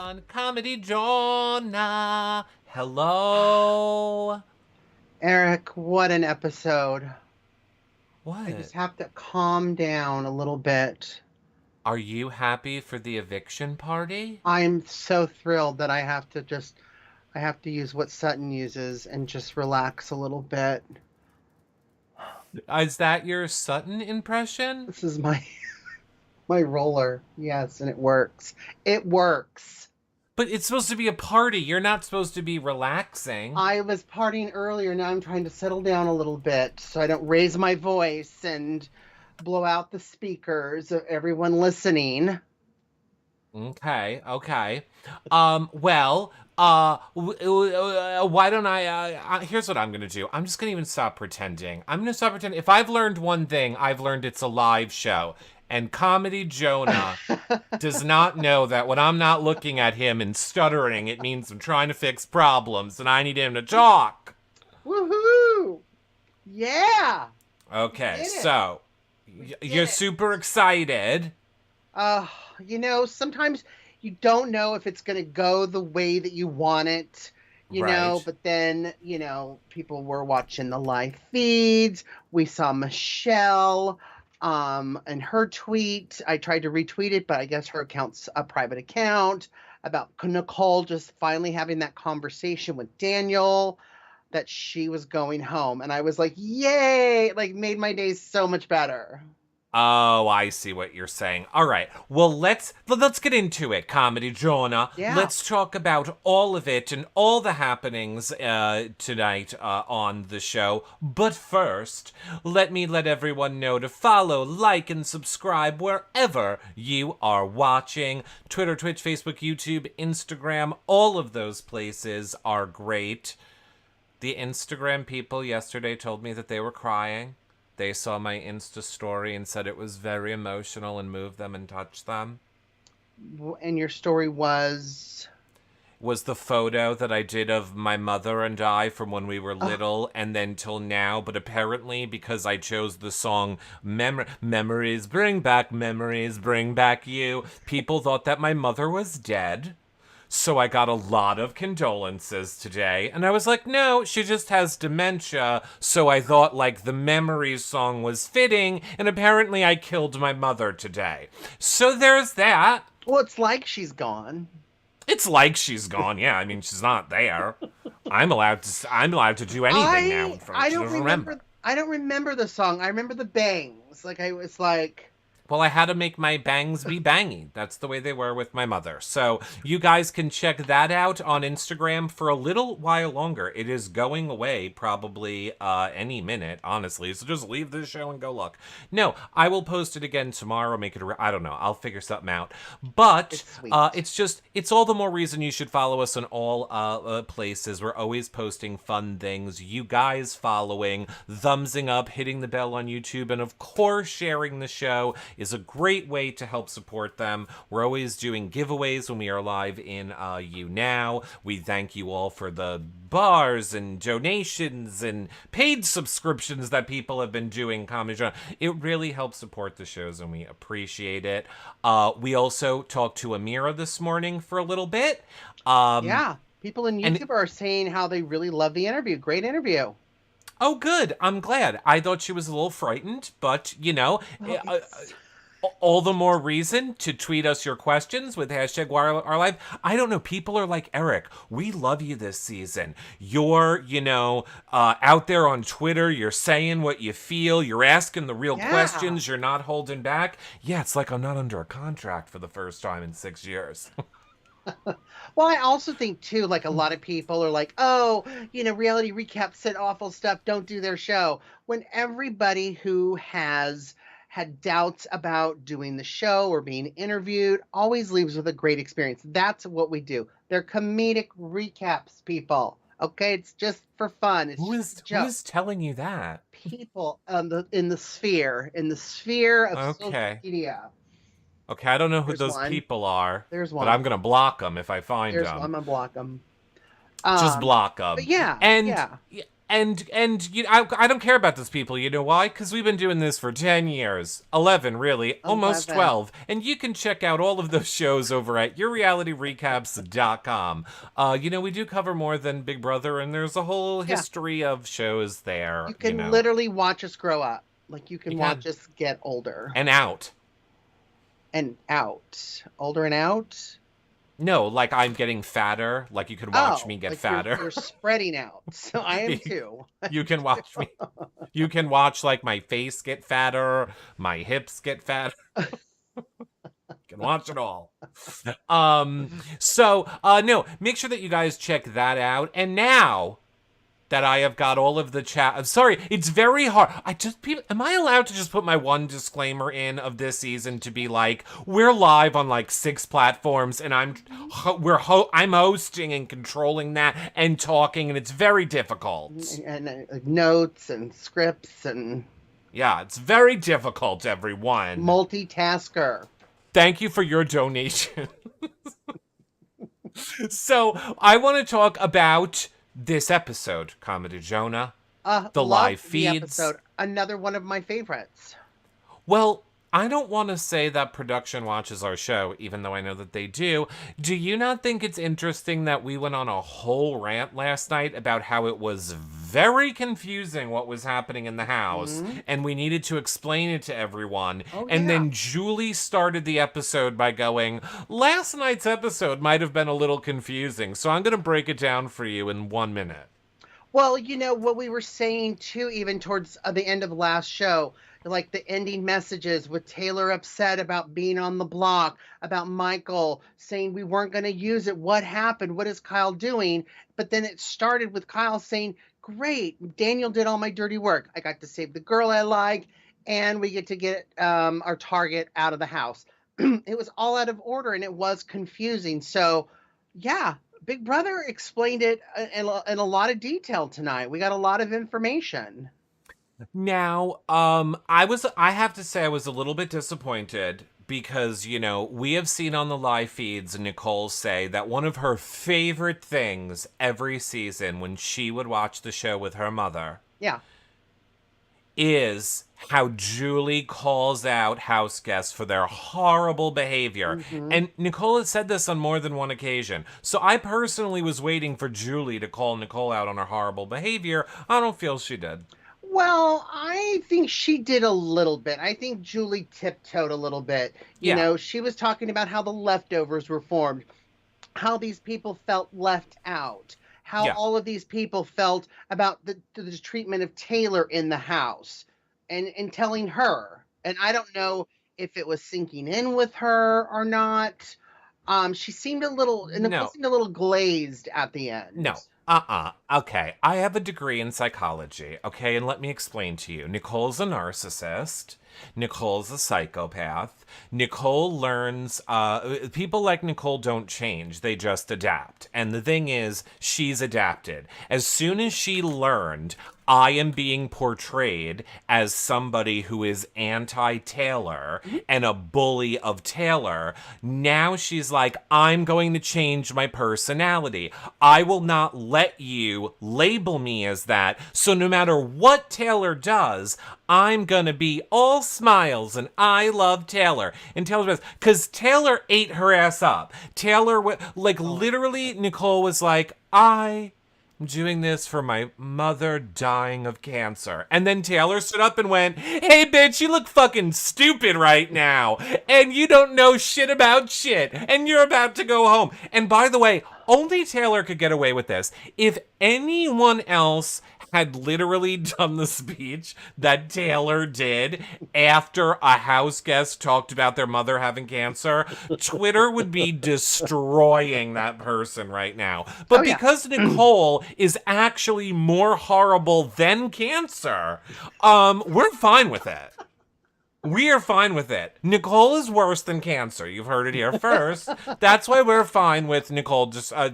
everyone. Comedy Jonah. Hello. Eric, what an episode. I What? just have to calm down a little bit. Are you happy for the eviction party? I'm so thrilled that I have to use what Sutton uses and just relax a little bit. Is that your Sutton impression? This is my my roller. Yes, and it works. It works. But it's supposed to be a party. You're not supposed to be relaxing. I was partying earlier. Now I'm trying to settle down a little bit so I don't raise my voice and blow out the speakers of everyone listening. Okay. Well, why don't here's what I'm gonna do. I'm just gonna even stop pretending. I'm gonna stop pretending. If I've learned one thing, I've learned it's a live show. And Comedy Jonah does not know that when I'm not looking at him and stuttering, it means I'm trying to fix problems and I need him to talk. Woohoo! Yeah! Okay, Did it. so you're Did it. super excited. Uh, sometimes you don't know if it's going to go the way that you want it, Right. but then, people were watching the live feeds. We saw Michelle, and her tweet. I tried to retweet it, but I guess her account's a private account about Nicole just finally having that conversation with Daniel that she was going home. And I was like, yay! Like, made my day so much better. Oh, I see what you're saying. All right. Well, let's get into it, Comedy Jonah. Yeah. Let's talk about all of it and all the happenings tonight on the show. But first, let everyone know to follow, like, and subscribe wherever you are watching. Twitter, Twitch, Facebook, YouTube, Instagram, all of those places are great. The Instagram people yesterday told me that they were crying. They saw my Insta story and said it was very emotional and moved them and touched them. And your story was. Was the photo that I did of my mother and I from when we were Oh, little and then till now, but apparently because I chose the song Memories Bring Back You, people thought that my mother was dead. So I got a lot of condolences today. And I was like, no, she just has dementia. So I thought like the Memories song was fitting. And apparently I killed my mother today. So there's that. well, it's like she's gone. It's like she's gone. Yeah, I mean, she's not there. I'm allowed to do anything now. I She don't doesn't remember. remember. I don't remember the song. I remember the bangs. Like I was like, Well, I had to make my bangs be bangy. That's the way they were with my mother. So you guys can check that out on Instagram for a little while longer. It is going away probably any minute, honestly. So just leave this show and go look. No, I will post it again tomorrow. Make it. I don't know. I'll figure something out. But it's sweet. it's all the more reason you should follow us on all places. We're always posting fun things. You guys following, thumbsing up, hitting the bell on YouTube, and of course sharing the show is a great way to help support them. We're always doing giveaways when we are live in You Now. We thank you all for the bars and donations and paid subscriptions that people have been doing. Comedy, it really helps support the shows and we appreciate it. We also talked to Amira this morning for a little bit. Yeah, people in And YouTube are saying how they really love the interview. Great interview. oh, good. I'm glad. I thought she was a little frightened, but Well, it's all the more reason to tweet us your questions with hashtag #WhiteOurLive. I don't know. People are like, Eric, we love you this season. You're, out there on Twitter. You're saying what you feel. You're asking the real yeah. questions. You're not holding back. Yeah, it's like I'm not under a contract for the first time in 6 years. Well, I also think too, like a lot of people are like, oh, reality recaps said awful stuff. Don't do their show. When everybody who has had doubts about doing the show or being interviewed always leaves with a great experience. That's what we do. They're comedic recaps, people. Okay, it's just for fun. It's who just a is who joke. is telling you that? People in the sphere of social Okay. media. Okay, I don't know who There's those one. people are, There's but I'm one. gonna block them if I find There's one. them. I'm gonna block them. Just block But them. yeah, And yeah. And I don't care about those people. You know why? Because we've been doing this for 10 years. 11, really. Almost 11. 12. And you can check out all of those shows over at yourrealityrecaps.com. We do cover more than Big Brother, and there's a whole Yeah. history of shows there. You can literally watch us grow up. Like, you can watch us get older. And out. And out. Older and out? No, like I'm getting fatter. Like you can watch me get fatter. You're spreading out. So I am too. You can watch me. You can watch like my face get fatter, my hips get fatter. You can watch it all. No, make sure that you guys check that out. And now that I have got all of the chat. I'm sorry, it's very hard. Am I allowed to just put my one disclaimer in of this season to be like, we're live on like 6 platforms, and I'm hosting and controlling that and talking, and it's very difficult. And notes and scripts and yeah, it's very difficult, everyone. Multitasker. Thank you for your donation. So I want to talk about this episode, Comedy Jonah, the live feeds. The episode. Another one of my favorites. Well, I don't want to say that production watches our show, even though I know that they do. Do you not think it's interesting that we went on a whole rant last night about how it was very confusing what was happening in the house, and we needed to explain it to everyone? Then Julie started the episode by going, last night's episode might have been a little confusing, so I'm going to break it down for you in 1 minute. Well, what we were saying, too, even towards the end of the last show, like the ending messages with Taylor upset about being on the block, about Michael saying we weren't going to use it. What happened? What is Kyle doing? But then it started with Kyle saying, great, Daniel did all my dirty work. I got to save the girl I like, and we get to get our target out of the house. It was all out of order, and it was confusing. So, yeah, Big Brother explained it in a lot of detail tonight. We got a lot of information. Now, I have to say I was a little bit disappointed because, we have seen on the live feeds Nicole say that one of her favorite things every season when she would watch the show with her mother is how Julie calls out house guests for their horrible behavior. And Nicole has said this on more than one occasion. So I personally was waiting for Julie to call Nicole out on her horrible behavior. I don't feel she did. Well, I think she did a little bit. I think Julie tiptoed a little bit. She was talking about how the leftovers were formed, how these people felt left out, how all of these people felt about the treatment of Taylor in the house and telling her. And I don't know if it was sinking in with her or not. She seemed a little glazed at the end. No. Okay, I have a degree in psychology, okay? And let me explain to you. Nicole's a narcissist. Nicole's a psychopath. Nicole learns, people like Nicole don't change. They just adapt. And the thing is, she's adapted. As soon as she learned, I am being portrayed as somebody who is anti-Taylor and a bully of Taylor. Now she's like, I'm going to change my personality. I will not let you label me as that. So no matter what Taylor does, I'm gonna be all smiles and I love Taylor. And Taylor says, because Taylor ate her ass up. Taylor, literally, Nicole was like, I'm doing this for my mother dying of cancer. And then Taylor stood up and went, hey, bitch, you look fucking stupid right now. And you don't know shit about shit. And you're about to go home. And by the way, only Taylor could get away with this. If anyone else had literally done the speech that Taylor did after a house guest talked about their mother having cancer, Twitter would be destroying that person right now. But because Nicole is actually more horrible than cancer, we're fine with it. We are fine with it. Nicole is worse than cancer. You've heard it here first. That's why we're fine with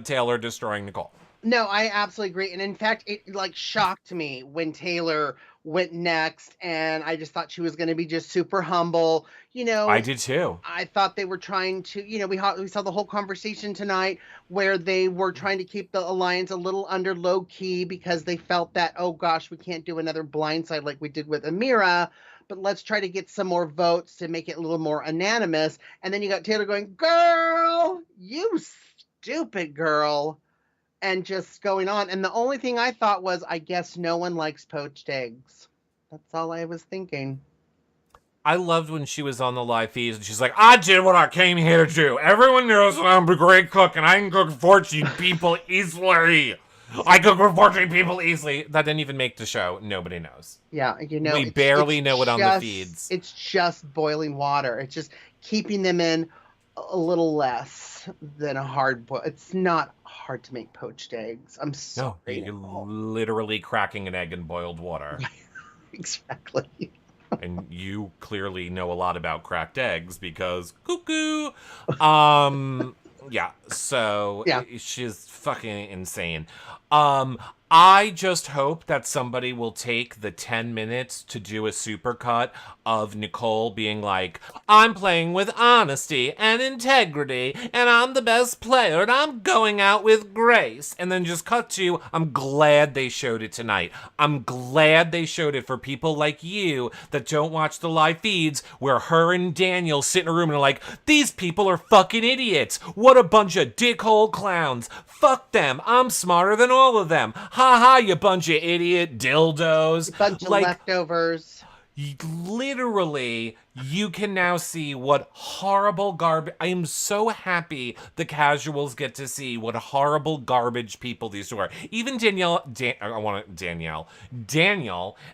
Taylor destroying Nicole. No, I absolutely agree. And in fact, it like shocked me when Taylor went next, and I just thought she was going to be just super humble. I did too. I thought they were trying to, we saw the whole conversation tonight where they were trying to keep the alliance a little under low key because they felt that, oh gosh, we can't do another blindside like we did with Amira, but let's try to get some more votes to make it a little more unanimous. And then you got Taylor going, girl, you stupid girl, and just going on. And the only thing I thought was, I guess no one likes poached eggs. That's all I was thinking. I loved when she was on the live feeds and she's like, I did what I came here to do. Everyone knows I'm a great cook and I can cook 14 people easily. I cook for 14 people easily. That didn't even make the show. Nobody knows. Yeah, we barely know it on the feeds. It's just boiling water. It's just keeping them in a little less than a hard boil. It's not hard to make poached eggs. I'm sorry. No, you're literally cracking an egg in boiled water. Exactly. And you clearly know a lot about cracked eggs because cuckoo. Yeah, so yeah. She's fucking insane. I just hope that somebody will take the 10 minutes to do a supercut of Nicole being like, I'm playing with honesty and integrity, and I'm the best player, and I'm going out with grace. And then just cut to, I'm glad they showed it tonight. I'm glad they showed it for people like you that don't watch the live feeds where her and Daniel sit in a room and are like, these people are fucking idiots. What a bunch of dickhole clowns. Fuck them. I'm smarter than all of them. Ha ha, you bunch of idiot dildos. A bunch of leftovers. Literally, you can now see what horrible garbage. I am so happy the casuals get to see what horrible garbage people these two are. Even Danielle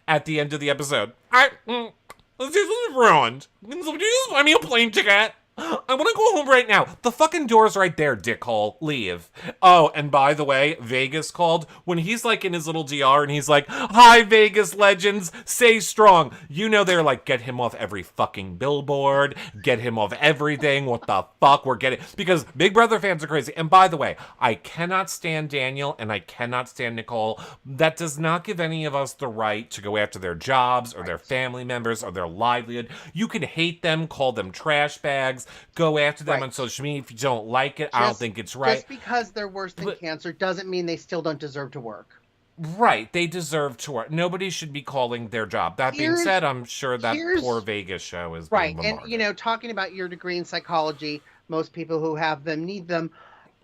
at the end of the episode. This is ruined. Can somebody just buy me a plane ticket? I want to go home right now. The fucking door's right there, dickhole. Leave. Oh, and by the way, Vegas called. When he's like in his little DR and he's like, hi, Vegas legends, stay strong. You know they're like, get him off every fucking billboard. Get him off everything. What the fuck? We're getting... Because Big Brother fans are crazy. And by the way, I cannot stand Daniel and I cannot stand Nicole. That does not give any of us the right to go after their jobs or their family members or their livelihood. You can hate them, call them trash bags, go after them on social media if you don't like it. I don't think it's right. Just because they're worse than cancer doesn't mean they still don't deserve to work. Right. They deserve to work. Nobody should be calling their job. That being said, I'm sure that poor Vegas show is being bombarded. And, talking about your degree in psychology, most people who have them need them.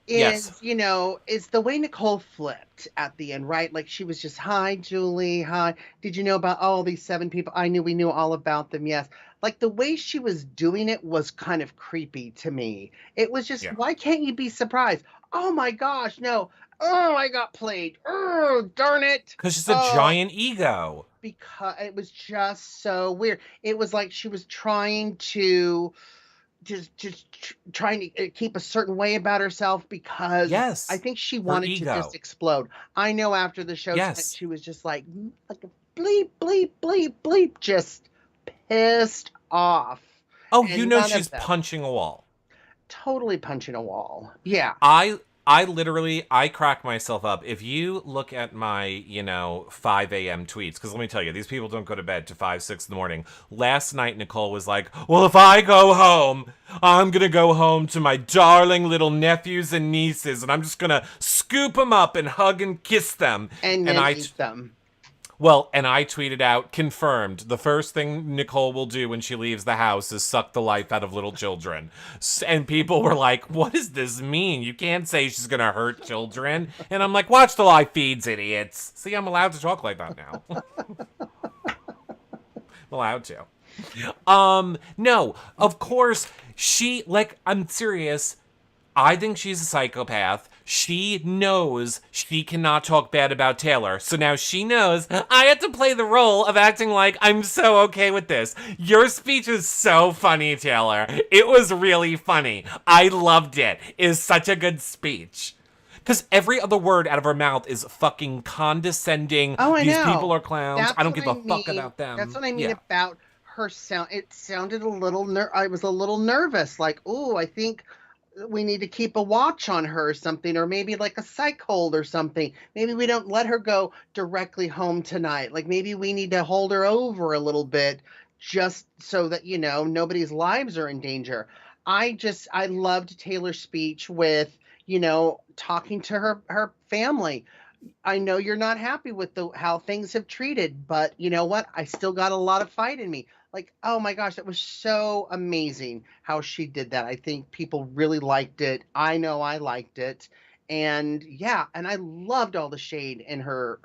Is the way Nicole flipped at the end, right? Like she was just, hi, Julie, hi. Did you know about all these 7 people? We knew all about them, yes. Like the way she was doing it was kind of creepy to me. It was just, why can't you be surprised? Oh my gosh, no. Oh, I got played. Oh, darn it. Because she's a giant ego. Because it was just so weird. It was like she was trying to... Just trying to keep a certain way about herself because I think she wanted to just explode. I know after the show she was just like a bleep, bleep, bleep, bleep, just pissed off. Oh, she's punching a wall. Totally punching a wall. Yeah. I crack myself up. If you look at my, 5 a.m. tweets, because let me tell you, these people don't go to bed to 5, 6 in the morning. Last night, Nicole was like, well, if I go home, I'm going to go home to my darling little nephews and nieces, and I'm just going to scoop them up and hug and kiss them. And then eat them. Well, and I tweeted out, confirmed, the first thing Nicole will do when she leaves the house is suck the life out of little children. And people were like, what does this mean? You can't say she's going to hurt children. And I'm like, watch the live feeds, idiots. See, I'm allowed to talk like that now. I'm allowed to. No, of course, I'm serious. I think she's a psychopath. She knows she cannot talk bad about Taylor. So now she knows I have to play the role of acting like I'm so okay with this. Your speech was so funny, Taylor. It was really funny. I loved it. It is such a good speech. Because every other word out of her mouth is fucking condescending. Oh, I know. These people are clowns. I don't give a fuck about them. That's what I mean about her sound. It sounded a little I was a little nervous. Like, ooh, I think we need to keep a watch on her or something, or maybe like a psych hold or something. Maybe we don't let her go directly home tonight. Like maybe we need to hold her over a little bit just so that, nobody's lives are in danger. I loved Taylor's speech with, talking to her family. I know you're not happy with the how things have treated, but you know what? I still got a lot of fight in me. Like, oh my gosh, that was so amazing how she did that. I think people really liked it. I know I liked it. And yeah, and I loved all the shade in her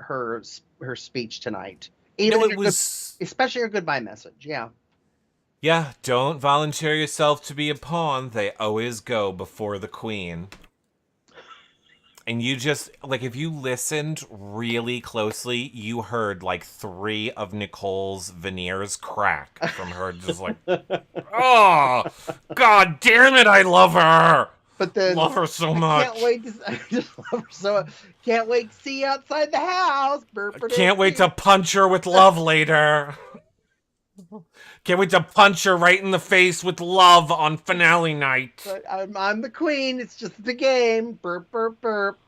speech tonight. Even No, in it her good, was. especially her goodbye message. Yeah. Yeah, don't volunteer yourself to be a pawn. They always go before the queen. And you just, like, if you listened really closely, you heard like 3 of Nicole's veneers crack from her just like, oh, god damn it, I love her. But then Love her so I much. can't wait to I just love her so can't wait to see you outside the house. Can't wait to punch her with love later. Can't wait to punch her right in the face with love on finale night. But I'm the queen. It's just the game. Burp, burp, burp.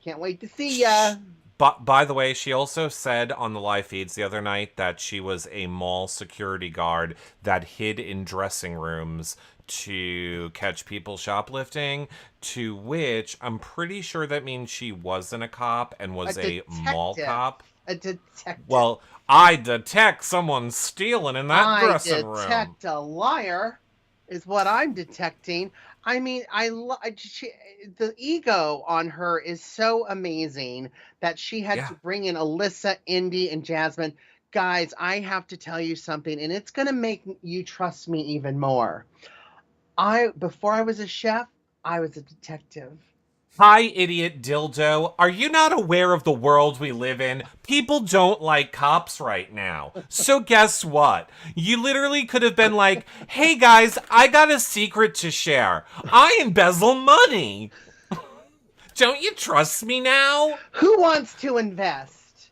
Can't wait to see ya. But by the way, she also said on the live feeds the other night that she was a mall security guard that hid in dressing rooms to catch people shoplifting, to which I'm pretty sure that means she wasn't a cop and was a mall cop. A detective. Well, I detect someone stealing in that dressing room. I detect a liar, is what I'm detecting. I mean, the ego on her is so amazing that she had to bring in Alyssa, Indy, and Jasmine. Guys, I have to tell you something, and it's going to make you trust me even more. Before I was a chef, I was a detective. Hi, idiot dildo. Are you not aware of the world we live in? People don't like cops right now. So guess what? You literally could have been like, hey guys, I got a secret to share. I embezzle money. Don't you trust me now? Who wants to invest?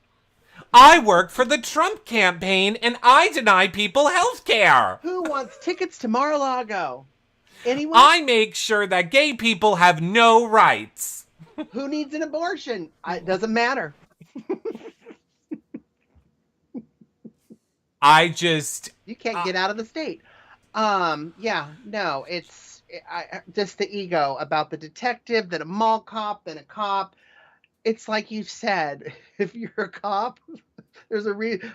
I work for the Trump campaign and I deny people health care. Who wants tickets to Mar-a-Lago? Anyone? I make sure that gay people have no rights. Who needs an abortion? It doesn't matter. You can't get out of the state. Yeah, no, it's just the ego about the detective, then a mall cop, then a cop. It's like you said, if you're a cop, there's a reason.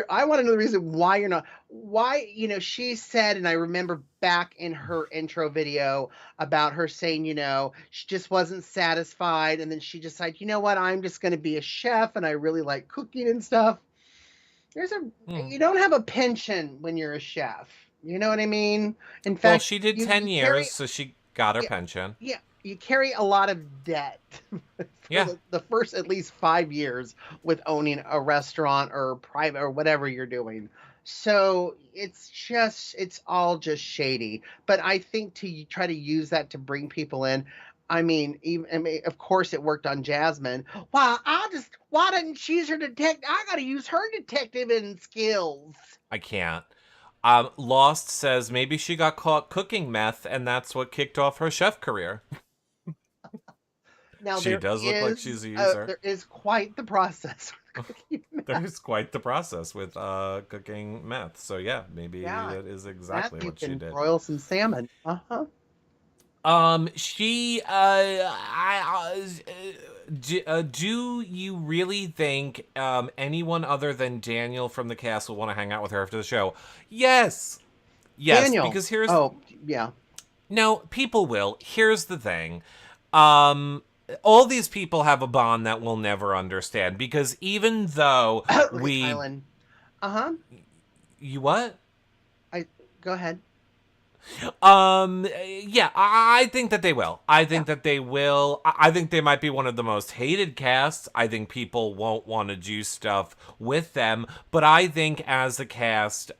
I want to know the reason why you're not. Why, she said, and I remember back in her intro video about her saying, she just wasn't satisfied, and then she decided, you know what, I'm just going to be a chef, and I really like cooking and stuff. You don't have a pension when you're a chef. You know what I mean? In fact, well, she did 10 years, so she got her pension. Yeah, you carry a lot of debt. The first at least 5 years with owning a restaurant or private or whatever you're doing. So it's all just shady. But I think to try to use that to bring people in, of course it worked on Jasmine. Why didn't she use her detective? I got to use her detective skills. I can't. Lost says maybe she got caught cooking meth and that's what kicked off her chef career. Now, she does look like she's a user. There is quite the process. There's quite the process with cooking meth. So yeah, maybe that is exactly what she did. Broil some salmon. Do you really think anyone other than Daniel from the cast will want to hang out with her after the show? Yes, Daniel. Because here's No, people will. Here's the thing. All these people have a bond that we'll never understand because even though Island. You what? Go ahead. Yeah, I think that they will. I think that they will. I think they might be one of the most hated casts. I think people won't want to do stuff with them, but I think as the cast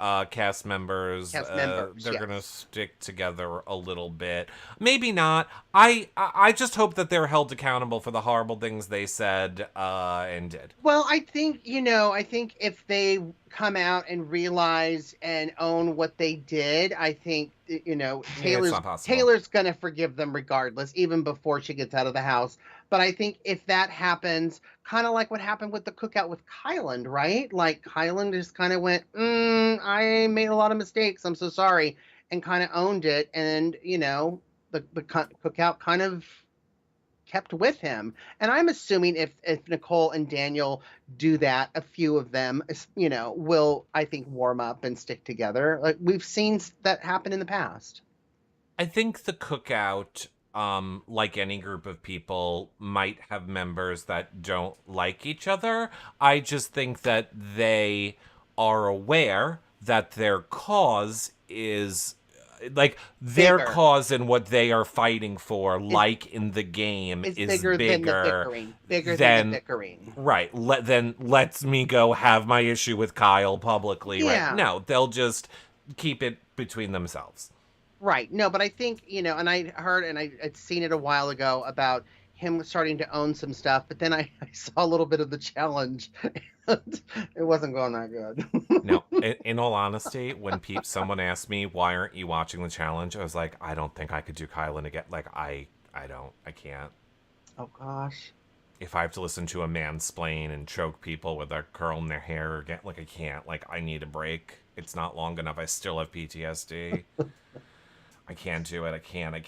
members, they're gonna stick together a little bit. Maybe not. I just hope that they're held accountable for the horrible things they said and did. Well, I think if they come out and realize and own what they did, I think Yeah, it's not possible. Taylor's gonna forgive them regardless, even before she gets out of the house. But I think if that happens, kind of like what happened with the cookout with Kyland, right? Like Kyland just kind of went, I made a lot of mistakes. I'm so sorry, and kind of owned it. And the cookout kind of kept with him. And I'm assuming if Nicole and Daniel do that, a few of them, will, I think, warm up and stick together. Like we've seen that happen in the past. I think the cookout, like any group of people, might have members that don't like each other. I just think that they are aware that their cause is like their Bigger. cause and what they are fighting for, Is like in the game, is is bigger than the bigger bickering. Bigger than the than bickering. right. Then lets me go have my issue with Kyle publicly. Right? Yeah. No, they'll just keep it between themselves. Right. No, but I think, and I heard and I'd seen it a while ago about him starting to own some stuff, but then I saw a little bit of the challenge. It wasn't going that good. No, in all honesty, when someone asked me, why aren't you watching the challenge? I was like, I don't think I could do Kylan again. Like, I can't. Oh, gosh. If I have to listen to a mansplain and choke people with their curl in their hair again, like, I can't. Like, I need a break. It's not long enough. I still have PTSD. I can't do it. I can't.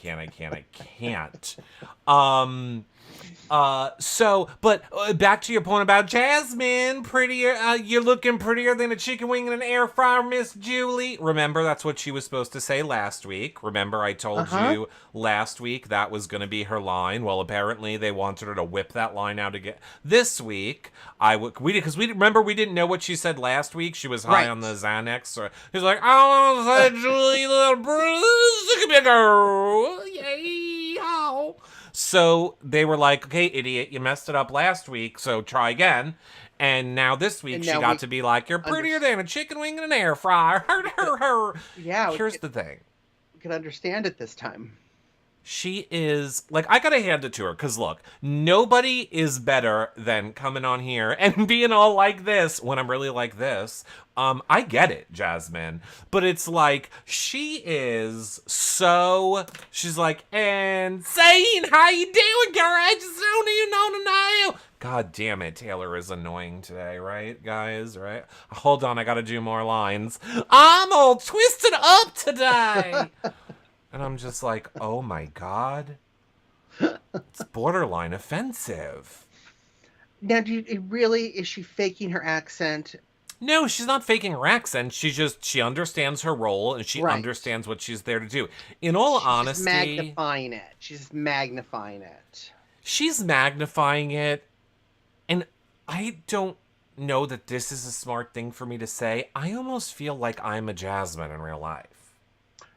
But back to your point about Jasmine, prettier, you're looking prettier than a chicken wing in an air fryer, Miss Julie. Remember, that's what she was supposed to say last week. Remember, I told you last week that was going to be her line. Well, apparently they wanted her to whip that line out again this week. Because we remember we didn't know what she said last week. She was high on the Xanax. So he's like, I want to say, Julie, little Bruce, look at me, girl. Yay, how? So they were like, okay, idiot, you messed it up last week, so try again. And now this week she got to be like, you're prettier than a chicken wing in an air fryer. Yeah. Here's the thing. We could understand it this time. She is, like, I gotta hand it to her, because look, nobody is better than coming on here and being all like this when I'm really like this. I get it, Jasmine, but it's like, she's like, and saying, how you doing, girl? I just don't even know. God damn it, Taylor is annoying today, right, guys, right? Hold on, I gotta do more lines. I'm all twisted up today. And I'm just like, oh my God. It's borderline offensive. Now, is she faking her accent? No, she's not faking her accent. She understands her role and she understands what she's there to do. In all honesty. She's magnifying it. She's magnifying it. And I don't know that this is a smart thing for me to say. I almost feel like I'm a Jasmine in real life.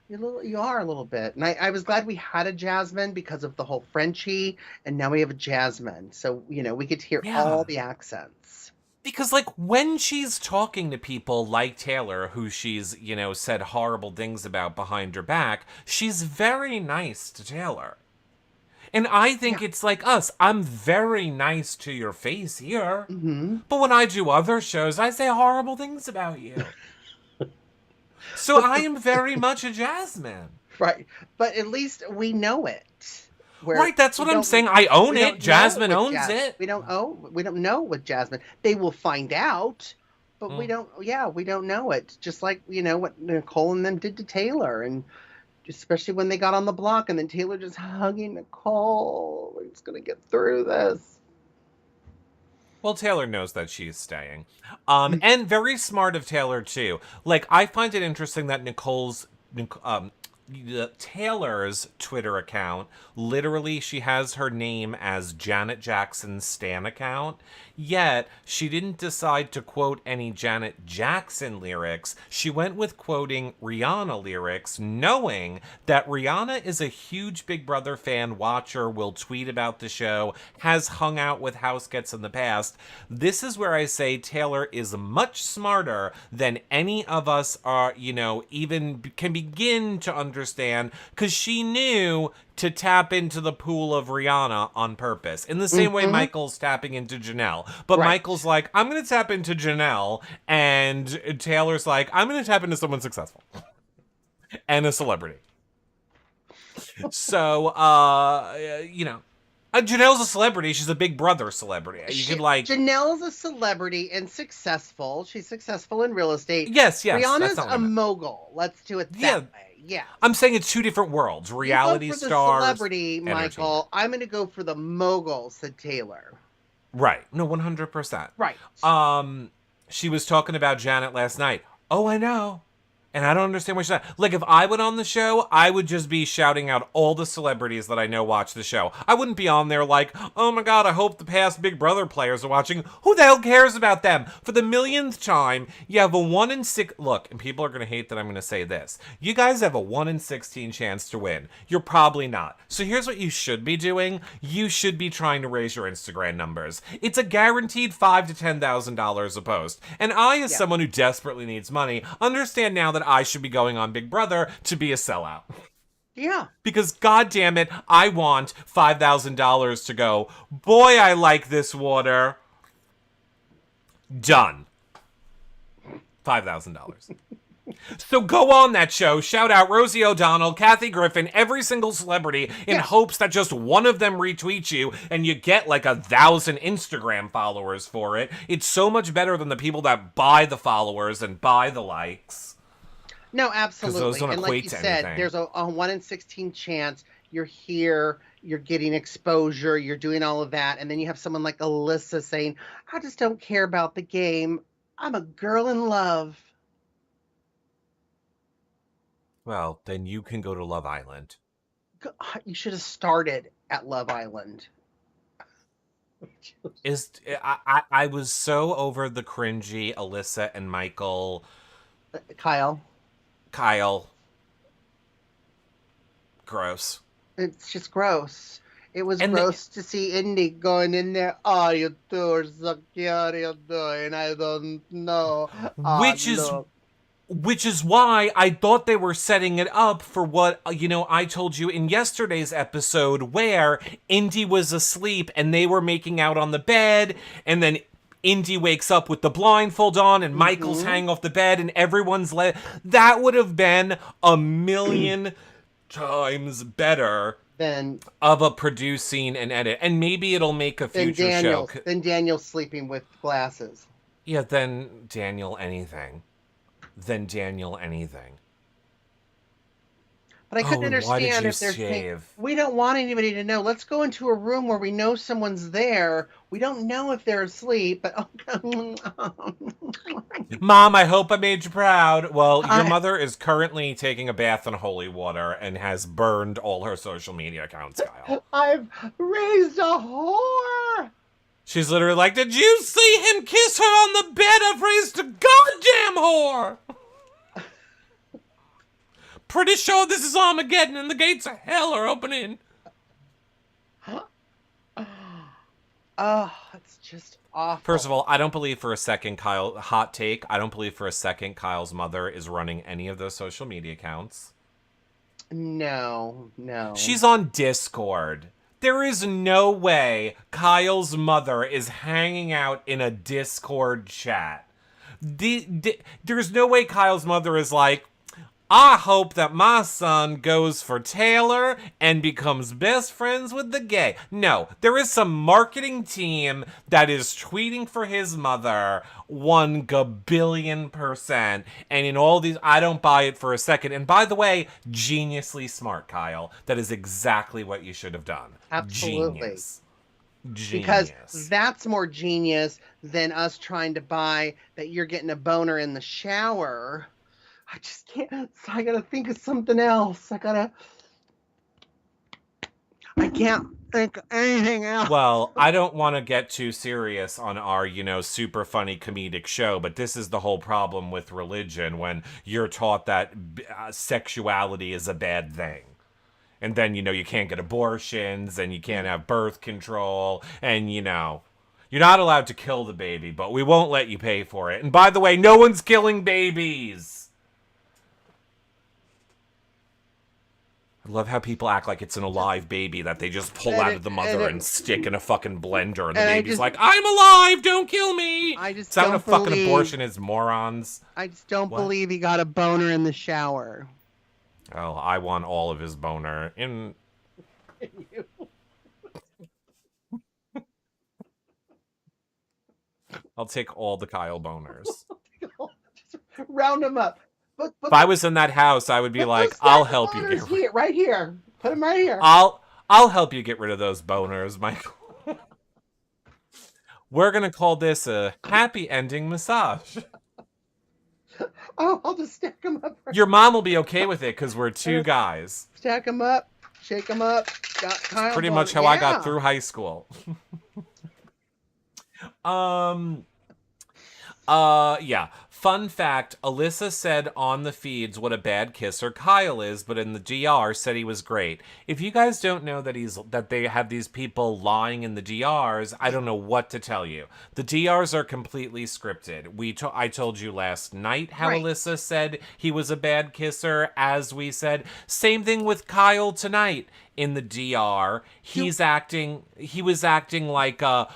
You are a little bit. And I was glad we had a Jasmine because of the whole Frenchie. And now we have a Jasmine. So, we get to hear all the accents. Because, like, when she's talking to people like Taylor, who she's, said horrible things about behind her back, she's very nice to Taylor. And I think it's like us. I'm very nice to your face here. Mm-hmm. But when I do other shows, I say horrible things about you. So I am very much a Jasmine. Right. But at least we know it. Right, that's what I'm saying. I own it. Jasmine owns it. We don't know with Jasmine. They will find out, but we don't know it. Just like, what Nicole and them did to Taylor, and especially when they got on the block and then Taylor just hugging Nicole. We're just going to get through this. Well, Taylor knows that she's staying. And very smart of Taylor, too. Like, I find it interesting that Taylor's Twitter account, literally she has her name as Janet Jackson's Stan account, yet she didn't decide to quote any Janet Jackson lyrics. She went with quoting Rihanna lyrics, knowing that Rihanna is a huge Big Brother fan, watcher, will tweet about the show, has hung out with Housegets in the past. This is where I say Taylor is much smarter than any of us are, even can begin to understand, because she knew to tap into the pool of Rihanna on purpose. In the same way Michael's tapping into Janelle. But Michael's like, I'm going to tap into Janelle. And Taylor's like, I'm going to tap into someone successful. and a celebrity. So, Janelle's a celebrity. She's a Big Brother celebrity. You could Janelle's a celebrity and successful. She's successful in real estate. Yes. Rihanna's a mogul. Let's do it that way. Yeah. I'm saying it's two different worlds. Reality you go for stars. The celebrity, Michael. I'm going to go for the mogul, said Taylor. Right. No, 100%. Right. She was talking about Janet last night. Oh, I know. And I don't understand why she's not. Like, if I went on the show, I would just be shouting out all the celebrities that I know watch the show. I wouldn't be on there like, oh my God, I hope the past Big Brother players are watching. Who the hell cares about them? For the millionth time, you have a 1 in 6... Look, and people are going to hate that I'm going to say this. You guys have a 1 in 16 chance to win. You're probably not. So here's what you should be doing. You should be trying to raise your Instagram numbers. It's a guaranteed $5,000 to $10,000 a post. And I, as someone who desperately needs money, understand now that I should be going on Big Brother to be a sellout. Yeah. Because, God damn it, I want $5,000 to go, boy, I like this water. Done. $5,000. So go on that show, shout out Rosie O'Donnell, Kathy Griffin, every single celebrity in hopes that just one of them retweets you and you get like 1,000 Instagram followers for it. It's so much better than the people that buy the followers and buy the likes. No, absolutely. Those don't and equate like you to said, anything. there's a 1 in 16 chance you're here, you're getting exposure, you're doing all of that. And then you have someone like Alyssa saying, I just don't care about the game. I'm a girl in love. Well, then you can go to Love Island. You should have started at Love Island. I was so over the cringy Alyssa and Michael. Kyle. Gross. It's just gross. It was gross to see Indy going in there. Oh, you two are so cute. How you doing? I don't know. Which is why I thought they were setting it up for what, I told you in yesterday's episode where Indy was asleep and they were making out on the bed, and then Indy wakes up with the blindfold on and Michael's hanging off the bed and everyone's that would have been a million times better than of a produce scene and edit. And maybe it'll make a future show. Than Daniel sleeping with glasses. Yeah, then Daniel anything. But I couldn't understand if there's we don't want anybody to know. Let's go into a room where we know someone's there. We don't know if they're asleep, but Mom, I hope I made you proud. Well, your mother is currently taking a bath in holy water and has burned all her social media accounts, Kyle. I've raised a whore. She's literally like, did you see him kiss her on the bed? I've raised a goddamn whore. Pretty sure this is Armageddon and the gates of hell are opening. Oh, it's just awful. First of all, I don't believe for a second, hot take, I don't believe for a second Kyle's mother is running any of those social media accounts. No. She's on Discord. There is no way Kyle's mother is hanging out in a Discord chat. There's no way Kyle's mother is like, I hope that my son goes for Taylor and becomes best friends with the gay. No, there is some marketing team that is tweeting for his mother 1,000,000,000%. And in all these, I don't buy it for a second. And by the way, geniusly smart, Kyle. That is exactly what you should have done. Absolutely. Genius. Because that's more genius than us trying to buy that you're getting a boner in the shower. I just can't. So I gotta think of something else. I can't think of anything else. Well, I don't want to get too serious on our, super funny comedic show, but this is the whole problem with religion when you're taught that sexuality is a bad thing. And then, you can't get abortions and you can't have birth control and, you're not allowed to kill the baby, but we won't let you pay for it. And by the way, no one's killing babies. I love how people act like it's an alive baby that they just pull out of the mother and stick in a fucking blender. And the baby's like, I'm alive, don't kill me. It's not a fucking abortion is morons. I just don't believe he got a boner in the shower. Oh, I want all of his boner. I'll take all the Kyle boners. Just round them up. If I was in that house, I would be Put like, those I'll stack of help you boners get here, right here. Put them right here. I'll help you get rid of those boners, Michael. We're gonna call this a happy ending massage. Oh, I'll just stack them up. Your mom will be okay with it because we're two guys. Stack them up, shake them up. Got It's Kyle pretty boner. much how I got through high school. um yeah. Fun fact, Alyssa said on the feeds what a bad kisser Kyle is, but in the DR said he was great. If you guys don't know that they have these people lying in the DRs, I don't know what to tell you. The DRs are completely scripted. I told you last night how Right. Alyssa said he was a bad kisser, as we said. Same thing with Kyle tonight. In the DR, he was acting like, I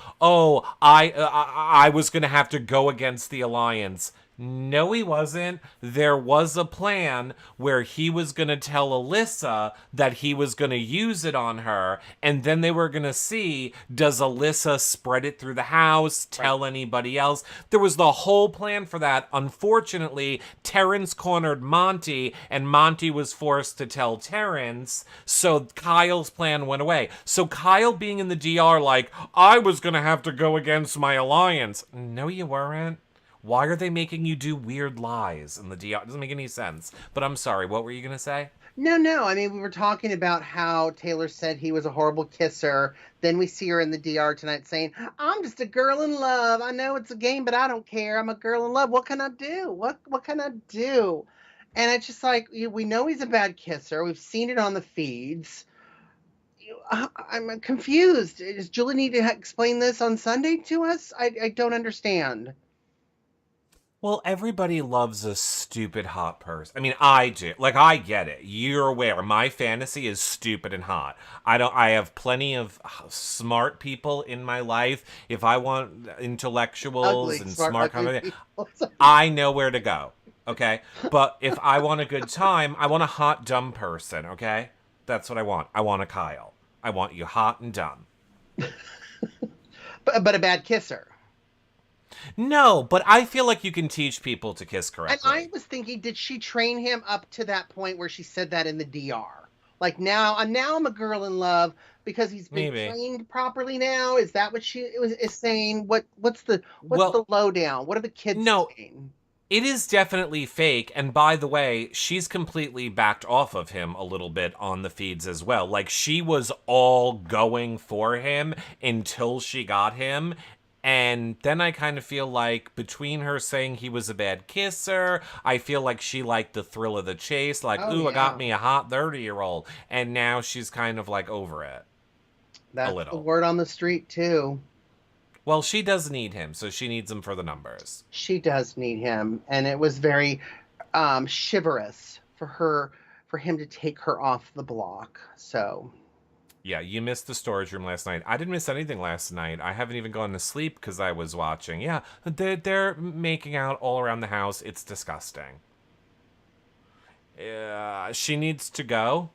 was gonna have to go against the Alliance. No, he wasn't. There was a plan where he was going to tell Alyssa that he was going to use it on her, and then they were going to see, does Alyssa spread it through the house, tell anybody else? There was the whole plan for that. Unfortunately, Terrence cornered Monty, and Monty was forced to tell Terrence, so Kyle's plan went away. So Kyle being in the DR like, I was going to have to go against my Alliance. No, you weren't. Why are they making you do weird lies in the DR? It doesn't make any sense. But I'm sorry, what were you going to say? No. I mean, we were talking about how Taylor said he was a horrible kisser. Then we see her in the DR tonight saying, I'm just a girl in love. I know it's a game, but I don't care. I'm a girl in love. What can I do? What can I do? And it's just like, we know he's a bad kisser. We've seen it on the feeds. I'm confused. Does Julie need to explain this on Sunday to us? I don't understand. Well, everybody loves a stupid hot person. I mean, I do. Like, I get it. You're aware. My fantasy is stupid and hot. I have plenty of smart people in my life. If I want intellectuals Ugly, and smart, smart ugly conversation, people. I know where to go. Okay? But if I want a good time, I want a hot, dumb person. Okay? That's what I want. I want a Kyle. I want you hot and dumb. But a bad kisser. No, but I feel like you can teach people to kiss And correctly. I was thinking, did she train him up to that point where she said that in the DR? Like now I'm a girl in love because he's been Maybe. trained properly now. Is that what she is saying? What's the Well, lowdown? What are the kids no, saying? it is definitely fake. And by the way, she's completely backed off of him a little bit on the feeds as well. Like, she was all going for him until she got him. And then I kind of feel like between her saying he was a bad kisser, I feel like she liked the thrill of the chase. Like, Oh, ooh, I got yeah. me a hot 30-year-old. And now she's kind of like over it. That's the little. word on the street too. Well, she does need him, so she needs him for the numbers. She does need him, and it was very chivalrous for him to take her off the block. So Yeah, you missed the storage room last night. I didn't miss anything last night. I haven't even gone to sleep because I was watching. Yeah, they're making out all around the house. It's disgusting. She needs to go.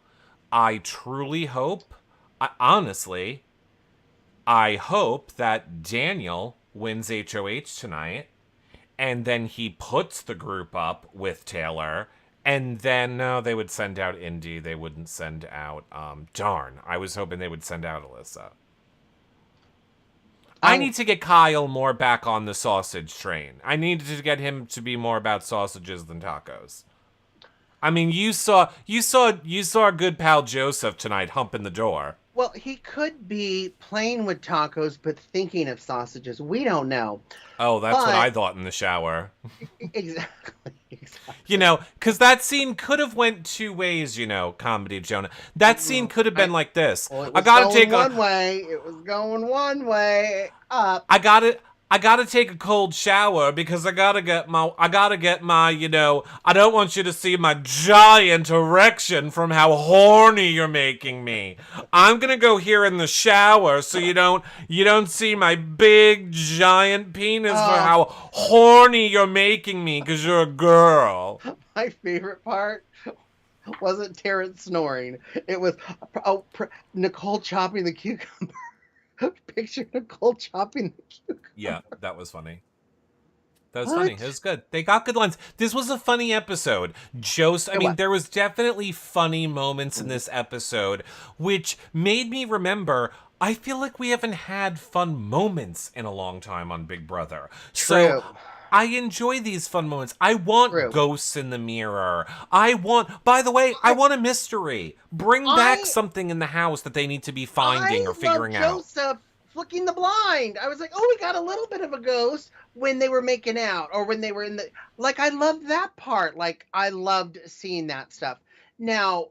I truly hope, honestly, I hope that Daniel wins HOH tonight, and then he puts the group up with Taylor, and then no, they would send out Indy. They wouldn't send out. Darn, I was hoping they would send out Alyssa. I need to get Kyle more back on the sausage train. I needed to get him to be more about sausages than tacos. I mean, you saw good pal Joseph tonight humping the door. well, he could be playing with tacos but thinking of sausages. We don't know. Oh, that's what But- I thought in the shower. Exactly. You know, because that scene could have went two ways, Comedy Jonah. That scene could have been like this. Well, it I was gotta going take one way. It was going one way up. I gotta take a cold shower because I gotta get my, I don't want you to see my giant erection from how horny you're making me. I'm gonna go here in the shower so you don't see my big giant penis for how horny you're making me because you're a girl. My favorite part wasn't Terrence snoring. It was Nicole chopping the cucumber. Picture Nicole chopping the cucumber. Yeah, that was funny. That was funny. It What? was good. They got good lines. This was a funny episode. I It mean, was. there was definitely funny moments in this episode, which made me remember. I feel like we haven't had fun moments in a long time on Big Brother. So True. I enjoy these fun moments. I want True. ghosts in the mirror. By the way, I I want a mystery. Bring back I something in the house that they need to be finding I or love figuring out. Joseph flicking the blind. I was like, oh, we got a little bit of a ghost when they were making out or when they were in the like. I loved that part. Like I loved seeing that stuff. Now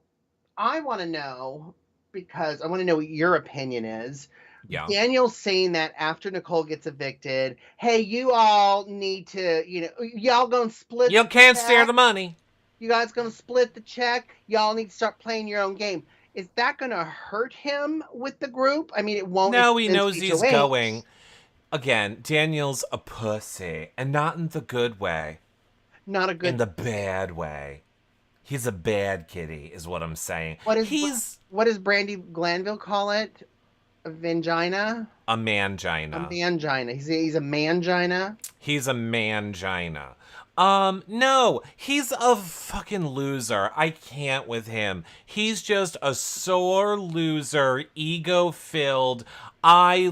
I want to know because I want to know what your opinion is. Yeah. Daniel's saying that after Nicole gets evicted, hey, you all need to, y'all gonna split You the can't steal the check. money. You guys gonna split the check. Y'all need to start playing your own game. Is that gonna hurt him with the group? I mean, it won't if No, he he's in knows speech he's HOH. going. Again, Daniel's a pussy, and not in the good way, Not a in good. the bad way. He's a bad kitty, is what I'm saying. What is He's what does Brandy Glanville call it? A vangina? a A mangina. mangina. He's a mangina. He's a mangina. No, he's a fucking loser. I can't with him. He's just a sore loser, ego filled. I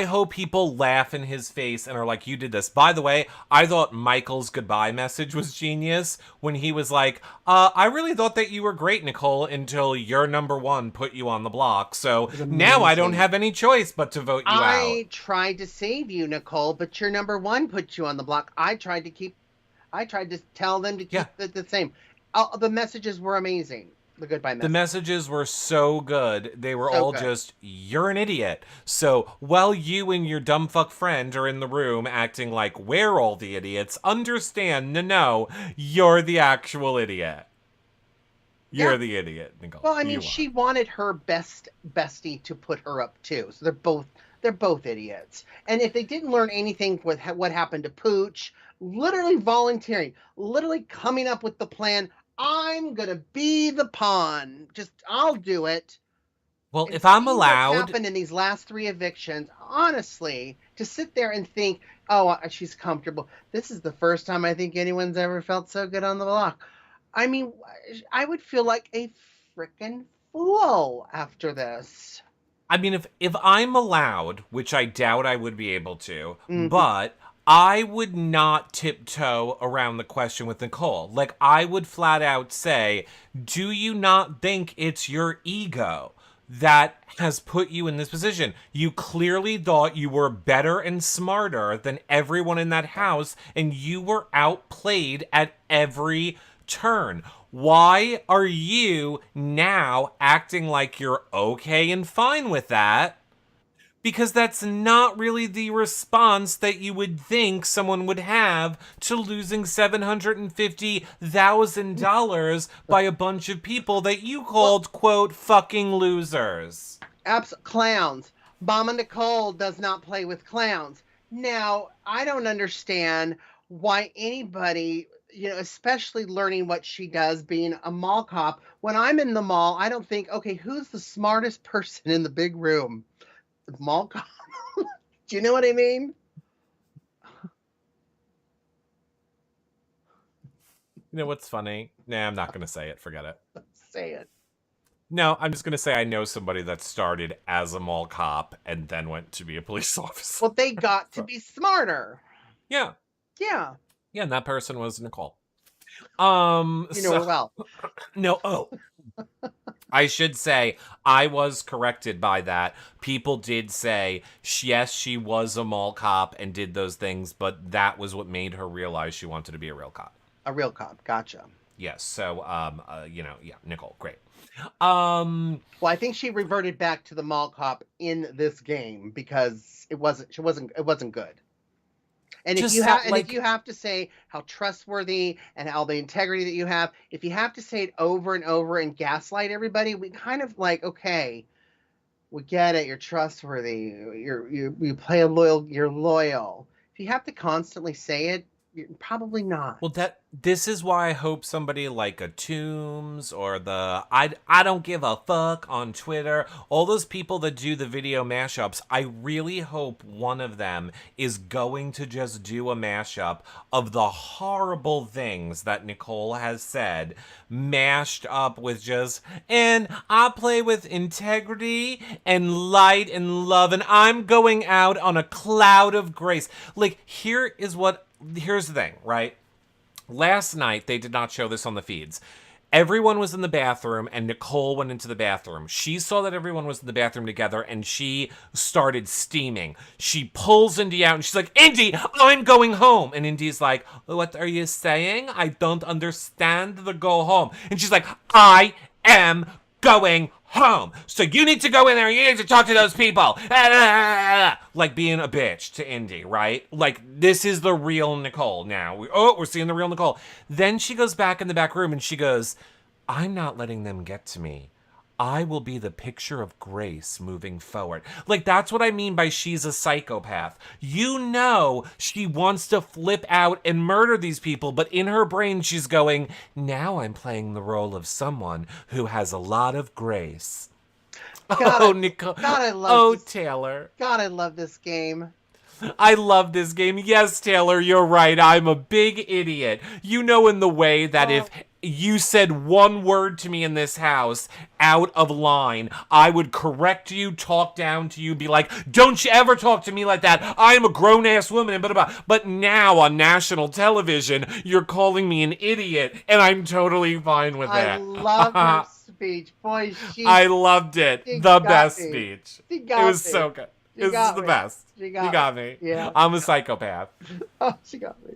hope people laugh in his face and are like, you did this. By the way, I thought Michael's goodbye message was genius when he was like, I really thought that you were great, Nicole, until your number one put you on the block. So It's now I don't amazing. have any choice but to vote you out. I tried to save you, Nicole, but your number one put you on the block. I tried to tell them to Yeah. keep it the same. The messages were amazing. The goodbye The message. messages were so good. They were So all good. just, you're an idiot. So while you and your dumb fuck friend are in the room acting like we're all the idiots, understand, no, you're the actual idiot. Yeah. You're the idiot, Nicole. Well, I mean, You are. she wanted her bestie to put her up too. So they're both idiots. And if they didn't learn anything with what happened to Pooch, literally volunteering, literally coming up with the plan, I'm going to be the pawn. Just I'll do it. Well, And if I'm seeing what's allowed, happened in these last three evictions, honestly, to sit there and think, oh, she's comfortable. This is the first time I think anyone's ever felt so good on the block. I mean, I would feel like a freaking fool after this. I mean, if I'm allowed, which I doubt I would be able to, Hmm. but I would not tiptoe around the question with Nicole. Like, I would flat out say, do you not think it's your ego that has put you in this position? You clearly thought you were better and smarter than everyone in that house, and you were outplayed at every turn. Why are you now acting like you're okay and fine with that? Because that's not really the response that you would think someone would have to losing $750,000 by a bunch of people that you Well, called, quote, fucking losers. clowns. Mama Nicole does not play with clowns. Now, I don't understand why anybody, especially learning what she does being a mall cop. When I'm in the mall, I don't think, okay, who's the smartest person in the big room? The mall cop. Do you know what I mean? You know what's funny? Nah, I'm not going to say it. Forget it. Say it. No, I'm just going to say I know somebody that started as a mall cop and then went to be a police officer. Well, they got to So, be smarter. yeah. Yeah. Yeah, and that person was Nicole. You know her So well. no, I should say I was corrected by that. People did say, yes, she was a mall cop and did those things, but that was what made her realize she wanted to be a real cop. A real cop. Gotcha. Yes. So, yeah, Nicole, great. Well, I think she reverted back to the mall cop in this game because it wasn't good. And if Just you have and if like, you have to say how trustworthy and how the integrity that you have, if you have to say it over and over and gaslight everybody, we kind of like, okay, we get it, you're trustworthy, you play you're loyal. If you have to constantly say it, Probably not. Well, this is why I hope somebody like a Toombs or the I don't give a fuck on Twitter, all those people that do the video mashups, I really hope one of them is going to just do a mashup of the horrible things that Nicole has said, mashed up with just, and I play with integrity and light and love, and I'm going out on a cloud of grace. Like, here's the thing, right? Last night, they did not show this on the feeds. Everyone was in the bathroom, and Nicole went into the bathroom. She saw that everyone was in the bathroom together, and she started steaming. She pulls Indy out, and she's like, Indy, I'm going home. And Indy's like, what are you saying? I don't understand the go home. And she's like, I am going home. So you need to go in there and you need to talk to those people. Like being a bitch to Indy, right? Like, this is the real Nicole now. We're seeing the real Nicole. Then she goes back in the back room and she goes, I'm not letting them get to me. I will be the picture of grace moving forward. Like, that's what I mean by she's a psychopath. You know she wants to flip out and murder these people, but in her brain she's going, now I'm playing the role of someone who has a lot of grace. Nicole. God, I love this. Taylor. God, I love this game. I love this game. Yes, Taylor, you're right. I'm a big idiot. You know, in the way that if you said one word to me in this house out of line, I would correct you, talk down to you, be like, don't you ever talk to me like that. I'm a grown-ass woman. And but now on national television, you're calling me an idiot, and I'm totally fine with that. I love her speech. Boy, I loved it. The best speech. It was so good. This is the best. You got me. Yeah. I'm a psychopath. Oh, she got me.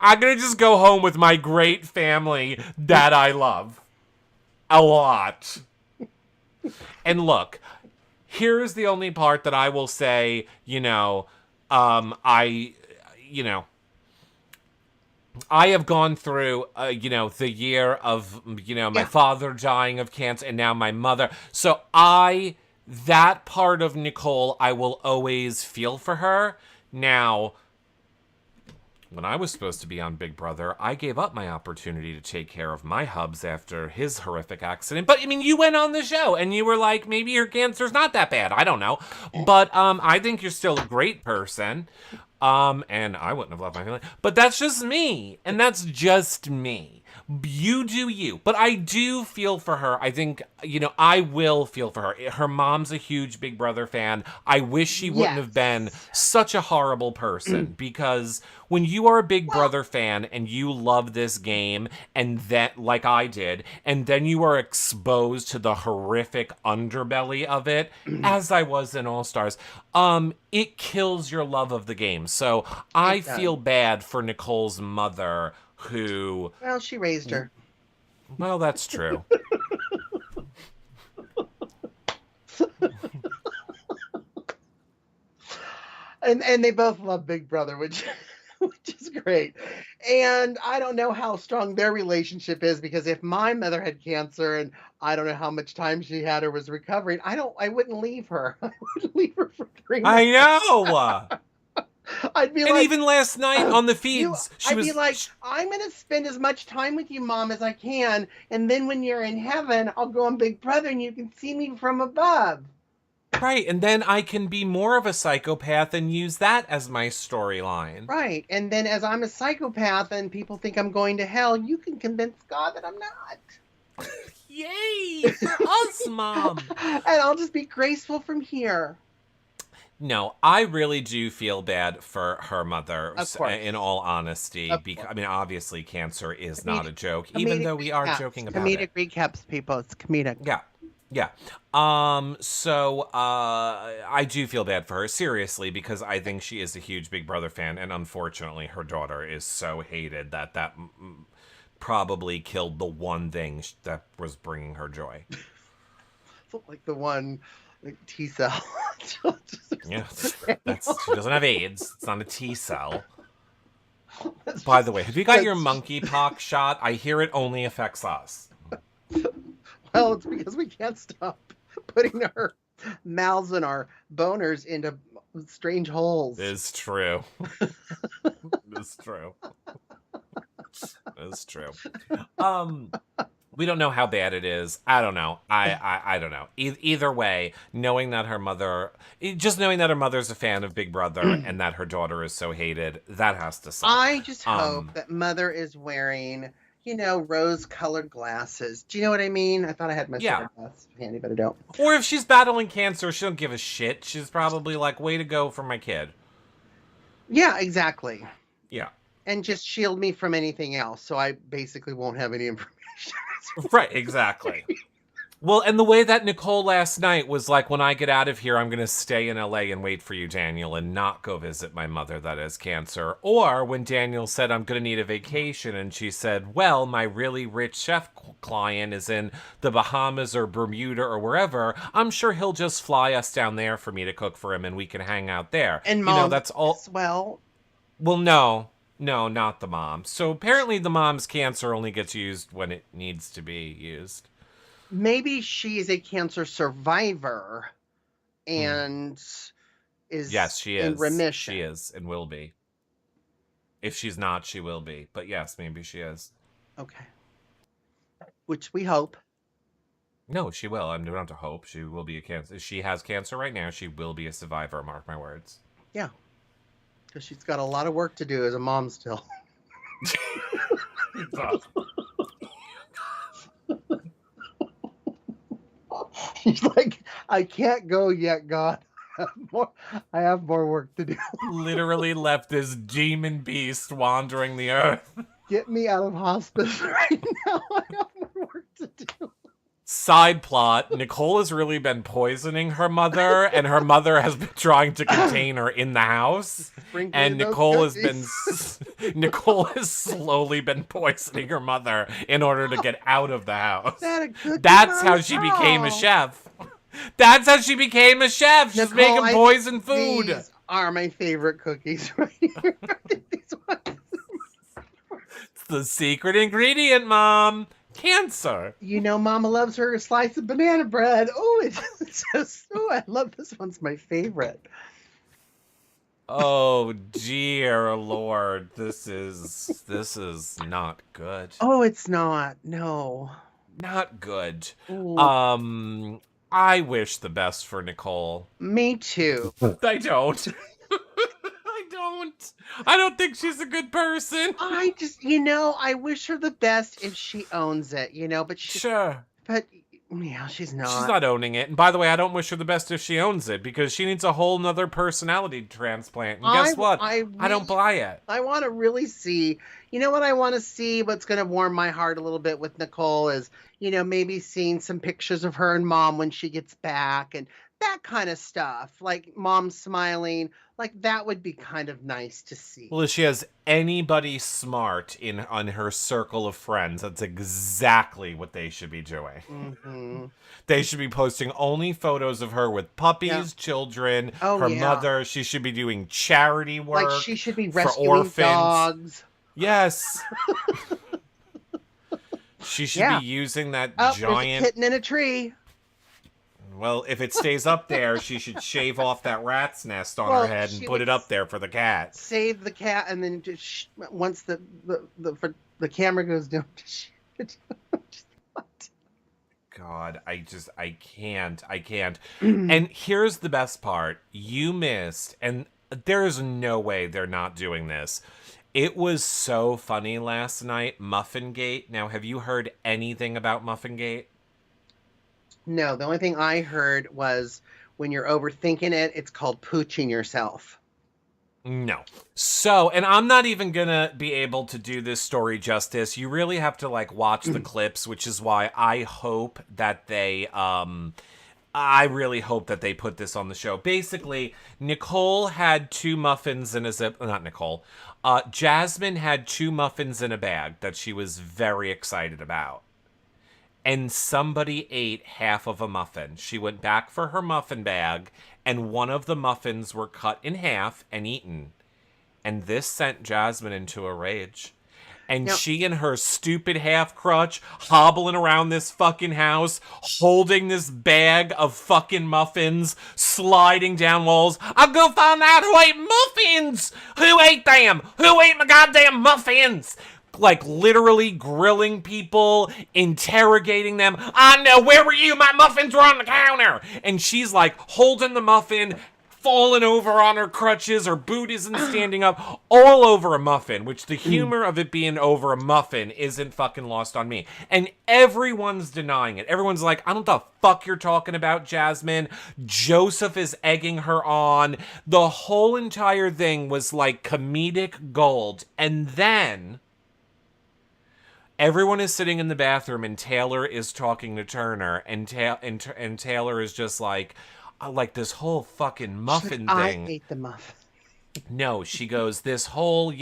I'm going to just go home with my great family that I love. A lot. And look, here's the only part that I will say, I have gone through, the year of, my father dying of cancer and now my mother. So that part of Nicole, I will always feel for her. Now, when I was supposed to be on Big Brother, I gave up my opportunity to take care of my hubs after his horrific accident. But, I mean, you went on the show, and you were like, maybe your cancer's not that bad. I don't know. But I think you're still a great person. And I wouldn't have left my family. But that's just me. And that's just me. You do you. But I do feel for her. I think, I will feel for her. Her mom's a huge Big Brother fan. I wish she wouldn't have been such a horrible person. Because when you are a Big Brother fan and you love this game, and that, like I did, and then you are exposed to the horrific underbelly of it, as I was in All Stars, it kills your love of the game. So I feel bad for Nicole's mother, who... Well, she raised her. Well, that's true. and they both love Big Brother, which is great. And I don't know how strong their relationship is, because if my mother had cancer and I don't know how much time she had or was recovering, I wouldn't leave her. I wouldn't leave her for 3 months. I know. I'd be and even last night on the feeds, I'd be like, I'm going to spend as much time with you, Mom, as I can. And then when you're in heaven, I'll go on Big Brother and you can see me from above. Right. And then I can be more of a psychopath and use that as my storyline. Right. And then as I'm a psychopath and people think I'm going to hell, you can convince God that I'm not. Yay! For us, Mom. And I'll just be graceful from here. No, I really do feel bad for her mother, Of course. in all honesty. Because, I mean, obviously, cancer is not a joke, even though we are joking about it. Comedic recaps, people. It's comedic. Yeah. So, I do feel bad for her, seriously, because I think she is a huge Big Brother fan, and unfortunately, her daughter is so hated that probably killed the one thing that was bringing her joy. Like the one... T cell. Yeah, she doesn't have AIDS. It's not a T cell. By the way, have you got your monkeypox shot? I hear it only affects us. Well, it's because we can't stop putting our mouths and our boners into strange holes. It's true. It's true. It's true. We don't know how bad it is. I don't know. I don't know. Either way, knowing that her mother's a fan of Big Brother and that her daughter is so hated, that has to suck. I just hope that Mother is wearing, rose-colored glasses. Do you know what I mean? I thought I had my sugar glass handy, but I don't. Or if she's battling cancer, she don't give a shit. She's probably like, way to go for my kid. Yeah, exactly. Yeah. And just shield me from anything else, so I basically won't have any information. Right, exactly. Well, and the way that Nicole last night was like, when I get out of here, I'm going to stay in LA and wait for you, Daniel, and not go visit my mother that has cancer. Or when Daniel said, I'm going to need a vacation, and she said, well, my really rich chef client is in the Bahamas or Bermuda or wherever. I'm sure he'll just fly us down there for me to cook for him, and we can hang out there. And Mom, that's all. Well, no, not the mom. So apparently the mom's cancer only gets used when it needs to be used. Maybe she is a cancer survivor and is in remission. She is and will be. If she's not, she will be. But yes, maybe she is. Okay. Which we hope. No, she will. I don't have to hope. She will be a cancer. She has cancer right now. She will be a survivor, mark my words. Yeah. Because she's got a lot of work to do as a mom still. She's like, I can't go yet, God. I have more work to do. Literally left this demon beast wandering the earth. Get me out of hospice right now. I have more work to do. Side plot, Nicole has really been poisoning her mother, and her mother has been trying to contain her in the house. And Nicole has slowly been poisoning her mother in order to get out of the house. That's how she became a chef. That's how she became a chef. She's making poison food. These are my favorite cookies right here. These ones. It's the secret ingredient, Mom. Cancer. Mama loves her slice of banana bread. Oh, it's just I love this one's my favorite. Oh dear Lord, this is not good. Oh, it's not. No. Not good. Ooh. I wish the best for Nicole. Me too. I don't. I don't think she's a good person. I just, I wish her the best if she owns it, but sure. But yeah, she's not. She's not owning it. And by the way, I don't wish her the best if she owns it because she needs a whole nother personality transplant. And guess what? I don't buy it. I want to really see, what I want to see, what's going to warm my heart a little bit with Nicole is, maybe seeing some pictures of her and Mom when she gets back and that kind of stuff. Like Mom smiling, like that would be kind of nice to see. Well, if she has anybody smart on her circle of friends, that's exactly what they should be doing. Mm-hmm. They should be posting only photos of her with puppies, children, her mother. She should be doing charity work. Like she should be rescuing dogs. Yes. She should be using that giant there's a kitten in a tree. Well, if it stays up there, she should shave off that rat's nest on her head and put it up there for the cat. Save the cat, and then just once the camera goes down. God, I can't. And here's the best part: you missed, and there's no way they're not doing this. It was so funny last night, Muffin Gate. Now, have you heard anything about Muffin Gate? No, the only thing I heard was when you're overthinking it, it's called pooching yourself. No. So, and I'm not even gonna be able to do this story justice. You really have to watch the clips, which is why I hope that they, I really hope that they put this on the show. Basically, Nicole had 2 muffins in a zip, not Nicole, Jasmine had 2 muffins in a bag that she was very excited about. And somebody ate half of a muffin. She went back for her muffin bag, and one of the muffins were cut in half and eaten. And this sent Jasmine into a rage. And Now, she and her stupid half crutch hobbling around this fucking house, holding this bag of fucking muffins, sliding down walls. I'll go find out who ate muffins! Who ate them? Who ate my goddamn muffins? Like literally grilling people, interrogating them. I know, where were you? My muffins were on the counter. And she's like holding the muffin, falling over on her crutches, her boot isn't standing up, all over a muffin, which the humor of it being over a muffin isn't fucking lost on me. And everyone's denying it. Everyone's like, I don't know the fuck you're talking about, Jasmine. Joseph is egging her on. The whole entire thing was like comedic gold. And then everyone is sitting in the bathroom and Taylor is talking to Turner, and Taylor is just like this whole fucking muffin thing. I ate the muffin. No, she goes, this whole,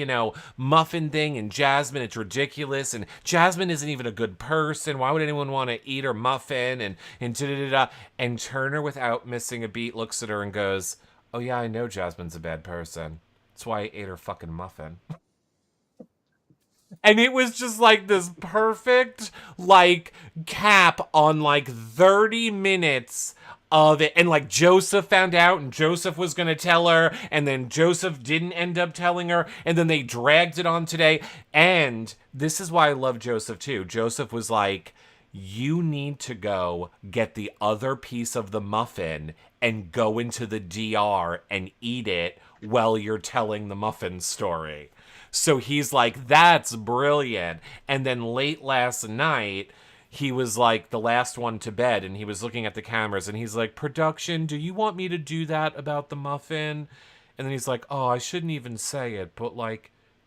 muffin thing, and Jasmine, it's ridiculous, and Jasmine isn't even a good person. Why would anyone want to eat her muffin? And da-da-da-da. And Turner, without missing a beat, looks at her and goes, oh yeah, I know Jasmine's a bad person. That's why I ate her fucking muffin. And it was just like this perfect, cap on 30 minutes of it. And Joseph found out, and Joseph was going to tell her, and then Joseph didn't end up telling her, and then they dragged it on today. And this is why I love Joseph too. Joseph was like, you need to go get the other piece of the muffin and go into the DR and eat it while you're telling the muffin story. So he's like, that's brilliant. And then late last night, he was like the last one to bed, and he was looking at the cameras, and he's like, production, do you want me to do that about the muffin? And then he's like, oh, I shouldn't even say it, but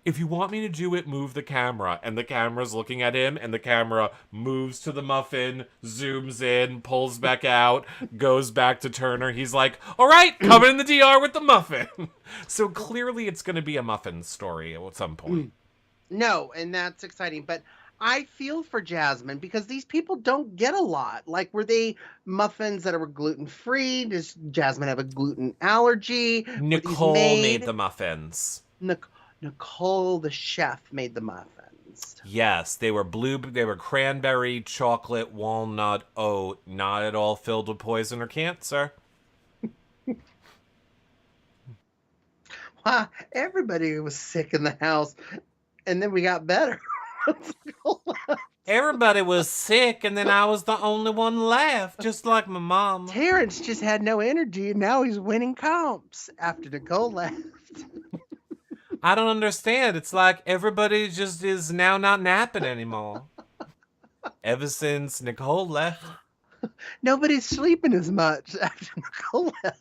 if you want me to do it, move the camera. And the camera's looking at him, and the camera moves to the muffin, zooms in, pulls back out, goes back to Turner. He's like, all right, coming in the DR with the muffin. So clearly it's going to be a muffin story at some point. No, and that's exciting. But I feel for Jasmine because these people don't get a lot. Were they muffins that were gluten-free? Does Jasmine have a gluten allergy? Nicole made the muffins. Nicole, the chef, made the muffins. Yes, they were cranberry, chocolate, walnut, oat, not at all filled with poison or cancer. Wow, everybody was sick in the house, and then we got better. Everybody was sick, and then I was the only one left, just like my mom. Terrence just had no energy, and now he's winning comps after Nicole left. I don't understand. It's like everybody just is now not napping anymore. Ever since Nicole left. Nobody's sleeping as much after Nicole left.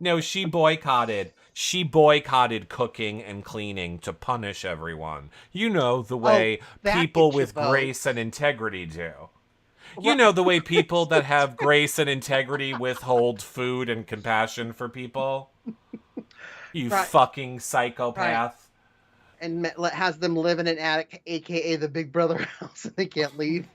No, she boycotted. She boycotted cooking and cleaning to punish everyone. You know, the way people with grace and integrity do. You know, the way people that have grace and integrity withhold food and compassion for people. You fucking psychopath. Right. And has them live in an attic, a.k.a. the Big Brother house, and they can't leave.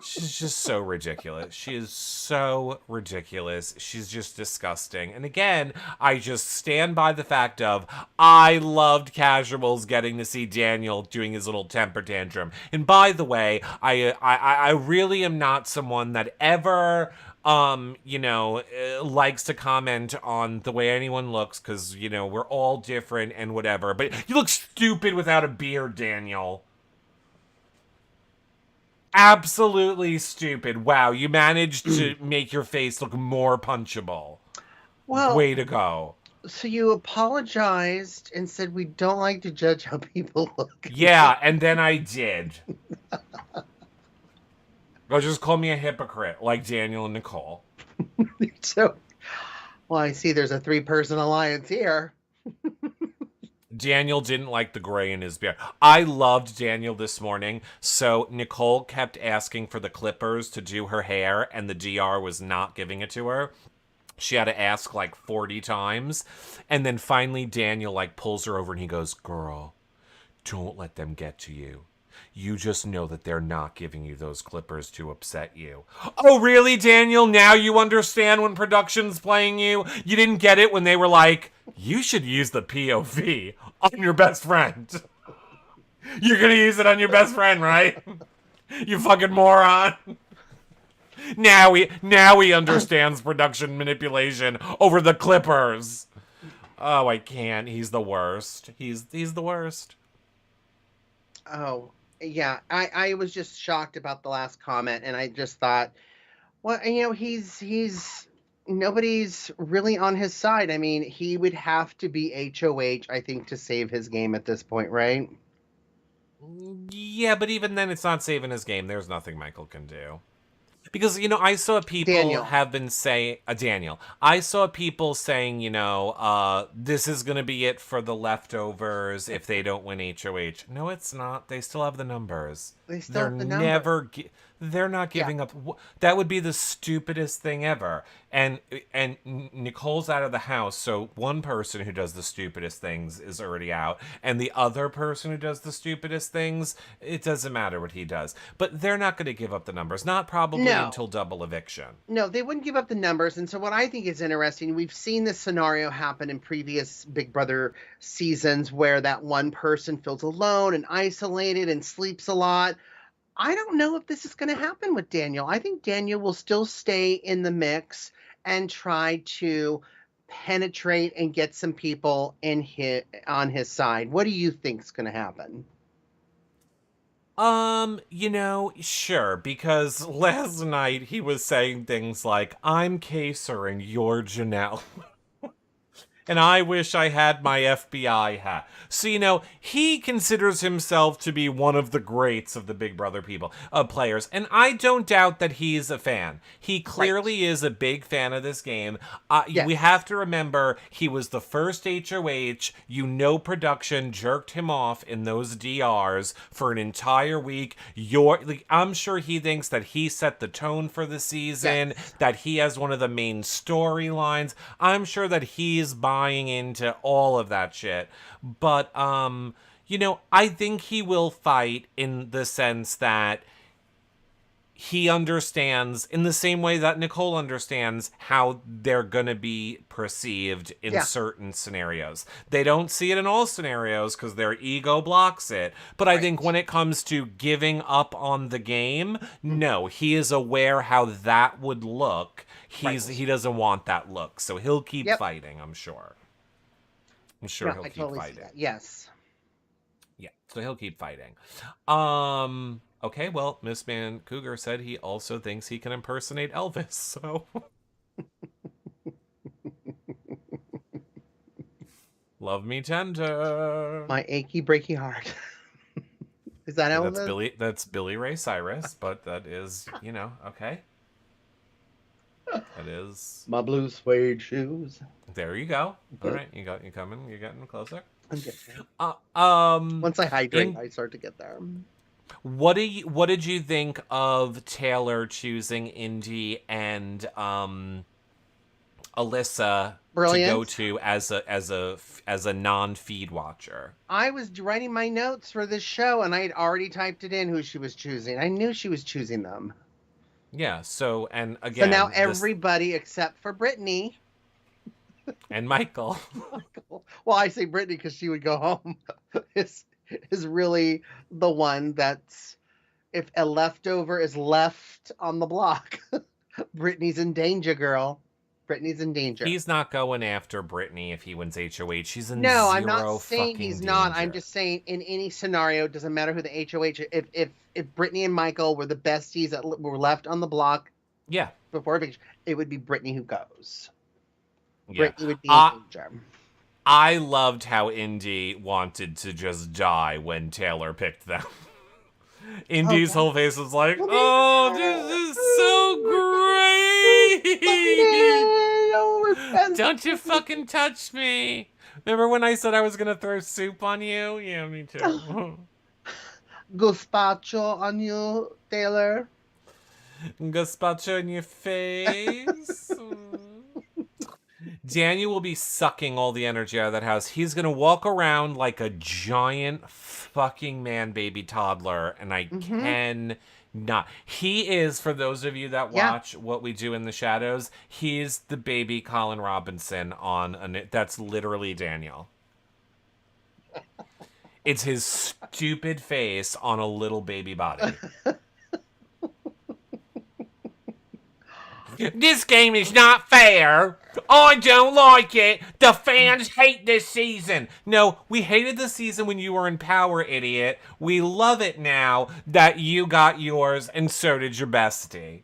She's just so ridiculous. She is so ridiculous. She's just disgusting. And again, I just stand by the fact of I loved casuals getting to see Daniel doing his little temper tantrum. And by the way, I really am not someone that ever likes to comment on the way anyone looks, because we're all different and whatever. But you look stupid without a beard, Daniel. Absolutely stupid. Wow, you managed to make your face look more punchable. Well, way to go. So you apologized and said we don't like to judge how people look. Yeah, and then I did. Or just call me a hypocrite, like Daniel and Nicole. So, well, I see there's a 3-person alliance here. Daniel didn't like the gray in his beard. I loved Daniel this morning. So Nicole kept asking for the clippers to do her hair, and the DR was not giving it to her. She had to ask 40 times. And then finally Daniel pulls her over and he goes, girl, don't let them get to you. You just know that they're not giving you those clippers to upset you. Oh, really, Daniel? Now you understand when production's playing you? You didn't get it when they were like, you should use the POV on your best friend. You're gonna use it on your best friend, right? You fucking moron. Now he understands production manipulation over the Clippers. Oh, I can't. He's the worst. He's the worst. Oh, yeah. I was just shocked about the last comment, and I just thought, well, you know, he's nobody's really on his side. I mean, he would have to be HOH, I think, to save his game at this point, right? Yeah, but even then, it's not saving his game. There's nothing Michael can do. Because, I saw people Daniel. have been saying, Daniel, I saw people saying, this is going to be it for the leftovers if they don't win HOH. No, it's not. They still have the numbers. They still They're have the number. never, they're not Yeah, giving up. That would be the stupidest thing ever. And Nicole's out of the house, so one person who does the stupidest things is already out, and the other person who does the stupidest things, it doesn't matter what he does. But they're not going to give up the numbers, not probably no, until double eviction. no, they wouldn't give up the numbers. And so, what I think is interesting, we've seen this scenario happen in previous Big Brother seasons where that one person feels alone and isolated and sleeps a lot. I don't know if this is going to happen with Daniel. I think Daniel will still stay in the mix and try to penetrate and get some people on his side. What do you think is going to happen? Sure, because last night he was saying things like, I'm Kaser and you're Janelle. And I wish I had my FBI hat. So, he considers himself to be one of the greats of the Big Brother players. And I don't doubt that he's a fan. He Right. clearly is a big fan of this game. We Yes. have to remember he was the first HOH. Production jerked him off in those DRs for an entire week. I'm sure he thinks that he set the tone for the season, Yes. that he has one of the main storylines. I'm sure that he's buying into all of that shit. But I think he will fight in the sense that he understands, in the same way that Nicole understands, how they're going to be perceived in Yeah. certain scenarios. They don't see it in all scenarios because their ego blocks it. But I think Right. when it comes to giving up on the game, Mm. no, he is aware how that would look. Right. He doesn't want that look. So he'll keep Yep. fighting, I'm sure. I'm sure No, he'll I keep totally see fighting. that. Yes. Yeah, so he'll keep fighting. Okay, well, Miss Man Cougar said he also thinks he can impersonate Elvis, so love me tender. My achy breaky heart. Is that Yeah, Elvis? that's Billy Ray Cyrus, but that is, okay. That is My blue suede shoes. there you go. All right, you coming, you're getting closer. I'm getting Uh there. um Once I hydrate, in I start to get there. What did you think of Taylor choosing Indy and Alyssa to go Brilliant. to as a non-feed watcher? I was writing my notes for this show, and I had already typed it in who she was choosing. I knew she was choosing them. Yeah, so and So again, now this everybody except for Brittany. and Michael. Well, I say Brittany because she would go home. is is really the one that's, if a leftover is left on the block, Brittany's in danger, girl. Brittany's in danger. He's not going after Brittany if he wins HOH. She's in No, I'm zero not saying fucking he's not. I'm danger. just saying in any scenario, it doesn't matter who the HOH. If Brittany and Michael were the besties that were left on the block Yeah, before eviction, it would be Brittany who goes. yeah. Brittany would be in Uh, danger. I loved how Indy wanted to just die when Taylor picked them. Indy's whole face was like, "Oh, this is so great! Don't you fucking touch me!" Remember when I said I was gonna throw soup on you? Yeah, me too. Gazpacho on you, Taylor. Gazpacho in your face. Daniel will be sucking all the energy out of that house. He's gonna walk around like a giant fucking man baby toddler, and I can not. He is, for those of you that Yeah. watch What We Do in the Shadows, he's the baby Colin Robinson on that's literally Daniel. It's his stupid face on a little baby body. This game is not fair. I don't like it. The fans hate this season. No, we hated the season when you were in power, idiot. We love it now that you got yours and so did your bestie.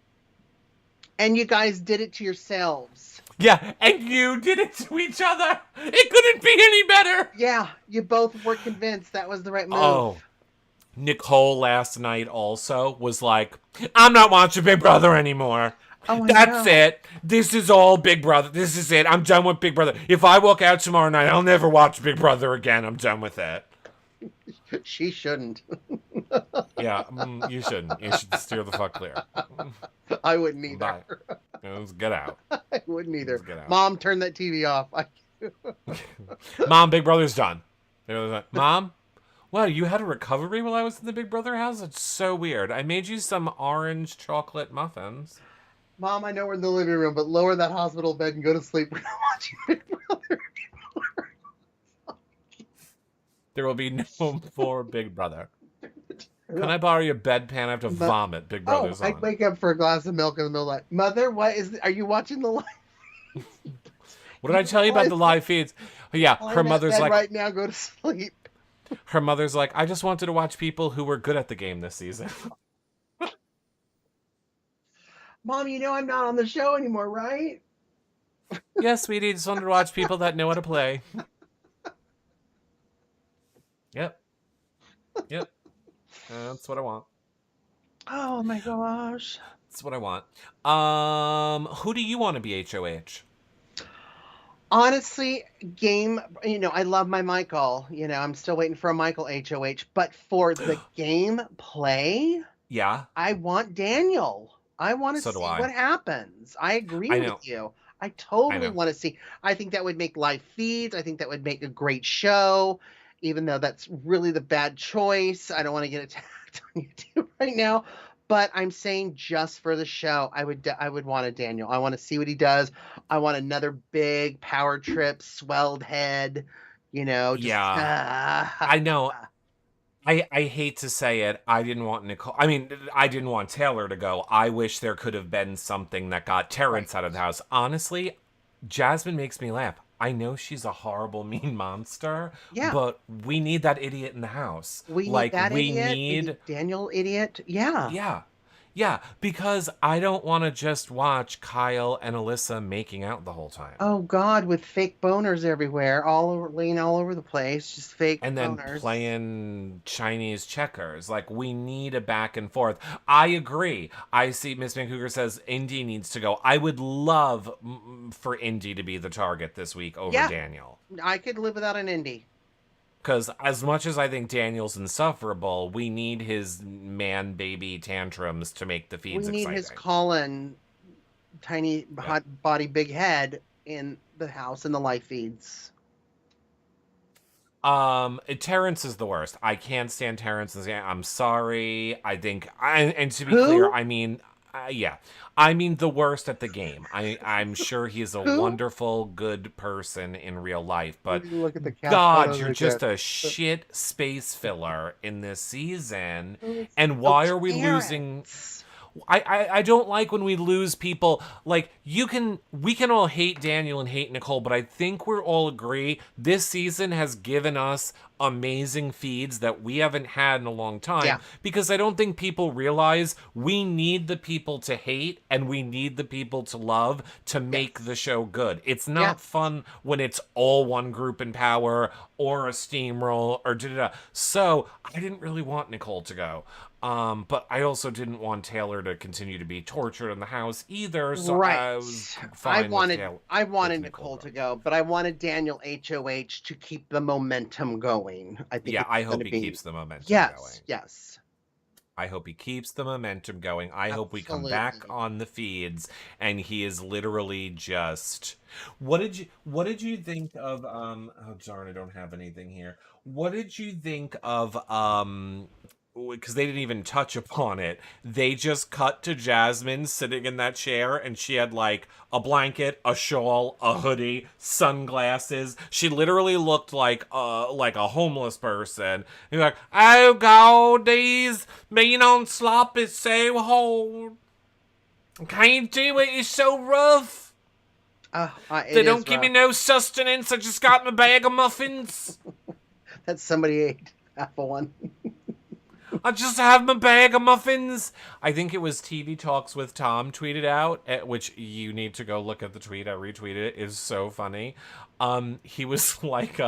And you guys did it to yourselves. Yeah, and you did it to each other. It couldn't be any better. Yeah, you both were convinced that was the right move. Oh, Nicole last night also was like, I'm not watching Big Brother anymore. Oh, That's it. This is all Big Brother. This is it. I'm done with Big Brother. If I walk out tomorrow night, I'll never watch Big Brother again. I'm done with it. She shouldn't. Yeah, you shouldn't. You should steer the fuck clear. I wouldn't either. Bye. Let's get out. I wouldn't either. Get out. Mom, turn that TV off. Mom, Big Brother's done. Mom? Wow, you had a recovery while I was in the Big Brother house? It's so weird. I made you some orange chocolate muffins. Mom, I know we're in the living room, but lower that hospital bed and go to sleep. We're not watching Big Brother anymore. There will be no more Big Brother. Can I borrow your bedpan? I have to vomit. Big Brother's on. I'd wake up for a glass of milk in the middle of the night. Mother, are you watching the live? What did I tell you about the live feeds? Yeah, her mother's like, right now, go to sleep. Her mother's like, I just wanted to watch people who were good at the game this season. Mom, you know I'm not on the show anymore, right? Yes, sweetie, just wanted to watch people that know how to play. Yep. That's what I want. Oh my gosh. That's what I want. Who do you want to be HOH? Honestly, I love my Michael. I'm still waiting for a Michael HOH. But for the game play, yeah, I want Daniel. I want to see what happens. I agree with you. I totally want to see. I think that would make live feeds. I think that would make a great show, even though that's really the bad choice. I don't want to get attacked on YouTube right now. But I'm saying just for the show, I would want a Daniel. I want to see what he does. I want another big power trip, swelled head, I know. I hate to say it. I didn't want Nicole. I mean, I didn't want Taylor to go. I wish there could have been something that got Terrence out of the house. Honestly, Jasmine makes me laugh. I know she's a horrible, mean monster. Yeah. But we need that idiot in the house. We need Daniel idiot. Yeah. Yeah. Yeah, because I don't want to just watch Kyle and Alyssa making out the whole time. Oh God, with fake boners everywhere, laying all over the place, just fake boners. And then playing Chinese checkers. Like, we need a back and forth. I agree. I see Miss Vancouver says Indy needs to go. I would love for Indy to be the target this week over Daniel. I could live without an Indy. Because as much as I think Daniel's insufferable, we need his man-baby tantrums to make the feeds exciting. We need his Colin, tiny, hot body, big head in the house in the live feeds. Terrence is the worst. I can't stand Terrence. I'm sorry. I think, and to be clear, I mean... I mean the worst at the game. I'm sure he's a wonderful, good person in real life, but God, you're just a shit space filler in this season. And why are we losing... I don't like when we lose people. Like, we can all hate Daniel and hate Nicole, but I think we're all agree this season has given us amazing feeds that we haven't had in a long time, because I don't think people realize we need the people to hate and we need the people to love to make the show good. It's not fun when it's all one group in power or a steamroll or da-da-da. So I didn't really want Nicole to go. But I also didn't want Taylor to continue to be tortured in the house either. So I was fine I wanted Nicole to go, but I wanted Daniel HOH to keep the momentum going. I think. Yeah, I hope he keeps the momentum going. Yes. I hope he keeps the momentum going. I hope we come back on the feeds and he is literally just... What did you think of oh darn, I don't have anything here. What did you think of because they didn't even touch upon it. They just cut to Jasmine sitting in that chair, and she had like a blanket, a shawl, a hoodie, sunglasses. She literally looked like a homeless person. You're like, oh God, these being on slop is so hard. Can't do it. It's so rough. They don't give me no sustenance. I just got my bag of muffins. That somebody ate half of one. I just have my bag of muffins. I think it was TV Talks with Tom tweeted out, which you need to go look at the tweet. I retweeted it. It is so funny. He was like,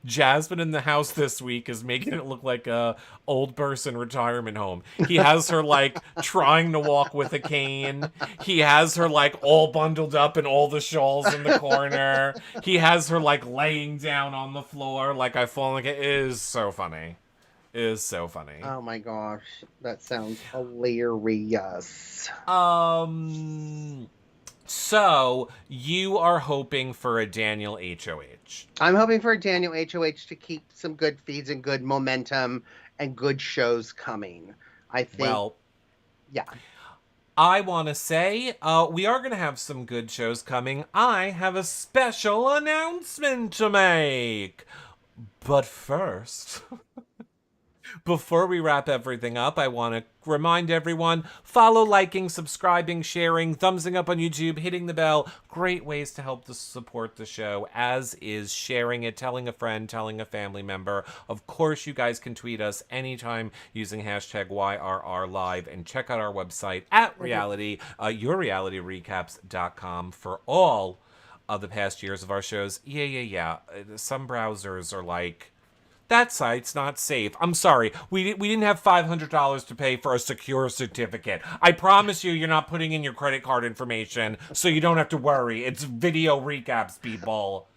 Jasmine in the house this week is making it look like a old person retirement home. He has her like trying to walk with a cane. He has her like all bundled up in all the shawls in the corner. He has her like laying down on the floor like I fall like it is so funny. Is so funny. Oh my gosh, that sounds hilarious. So you are hoping for a Daniel HOH. I'm hoping for a Daniel HOH to keep some good feeds and good momentum and good shows coming. I think. Well, yeah. I want to say we are going to have some good shows coming. I have a special announcement to make. But first... Before we wrap everything up, I want to remind everyone, follow, liking, subscribing, sharing, thumbsing up on YouTube, hitting the bell. Great ways to help to support the show, as is sharing it, telling a friend, telling a family member. Of course, you guys can tweet us anytime using hashtag YRRLive, and check out our website at yourrealityrecaps.com for all of the past years of our shows. Yeah. Some browsers are like... That site's not safe. I'm sorry. We didn't have $500 to pay for a secure certificate. I promise you're not putting in your credit card information, so you don't have to worry. It's video recaps, people.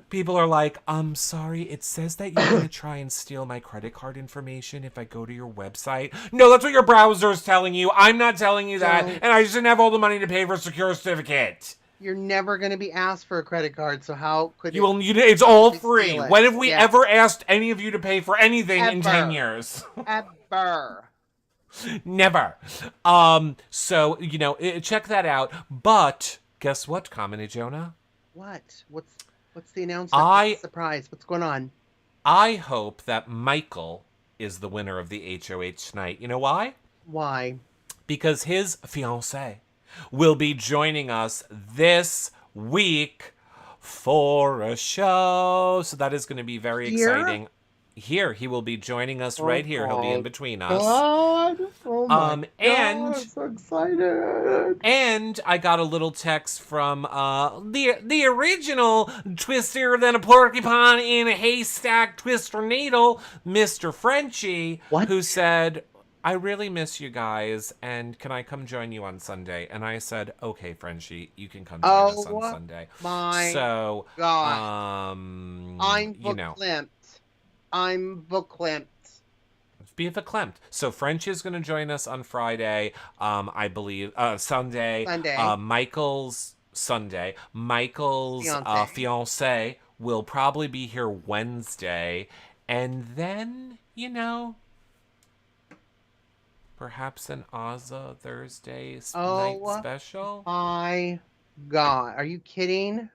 People are like, I'm sorry, it says that you're going to try and steal my credit card information if I go to your website. No, that's what your browser is telling you. I'm not telling you that, and I just didn't have all the money to pay for a secure certificate. You're never going to be asked for a credit card, so how could it's all free. When have we ever asked any of you to pay for anything in 10 years? Ever. Never. So, check that out. But guess what, Kamini Jonah? What? What's the announcement? What's the surprise? What's going on? I hope that Michael is the winner of the HOH tonight. You know why? Why? Because his fiancée will be joining us this week for a show. So that is going to be very exciting. Here, he will be joining us right here. He'll be in between us. God. Oh my God, I'm so excited. And I got a little text from the original Twister than a porcupine in a haystack twister needle, Mr. Frenchie, who said, I really miss you guys, and can I come join you on Sunday? And I said, okay, Frenchie, you can come join us on Sunday. My so, God. I'm verklempt. I'm verklempt. Be verklempt. So French is going to join us on Friday, I believe, Sunday. Michael's Sunday. Michael's fiancé will probably be here Wednesday. And then, perhaps an Ozza Thursday night special. My God, are you kidding?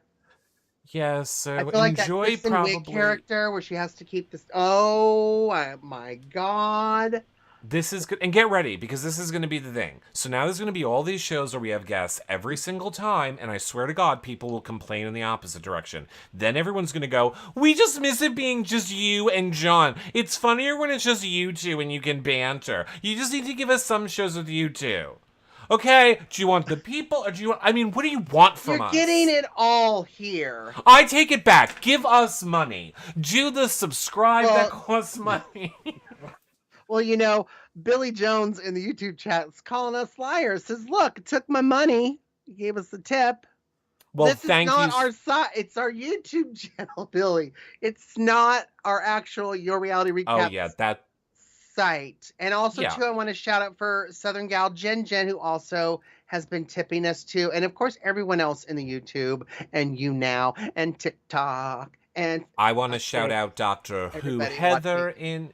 Yes, so I feel like enjoy that probably Wiig character where she has to keep this. Oh my God. This is good, and get ready because this is going to be the thing. So now there's going to be all these shows where we have guests every single time, and I swear to God, people will complain in the opposite direction. Then everyone's going to go, we just miss it being just you and John. It's funnier when it's just you two and you can banter. You just need to give us some shows with you two. Okay, do you want the people, or do you want, what do you want from us? You're getting it all here. I take it back. Give us money. Do the subscribe that costs money. Well, Billy Jones in the YouTube chat is calling us liars. Says, look, it took my money. He gave us the tip. Well, this is not our site. It's our YouTube channel, Billy. It's not our actual Your Reality Recap. Oh, yeah, that site. And also, too, I want to shout out for Southern Gal Jen, who also has been tipping us, too. And, of course, everyone else in the YouTube and YouNow and TikTok. And I want to shout out Dr. Who Heather in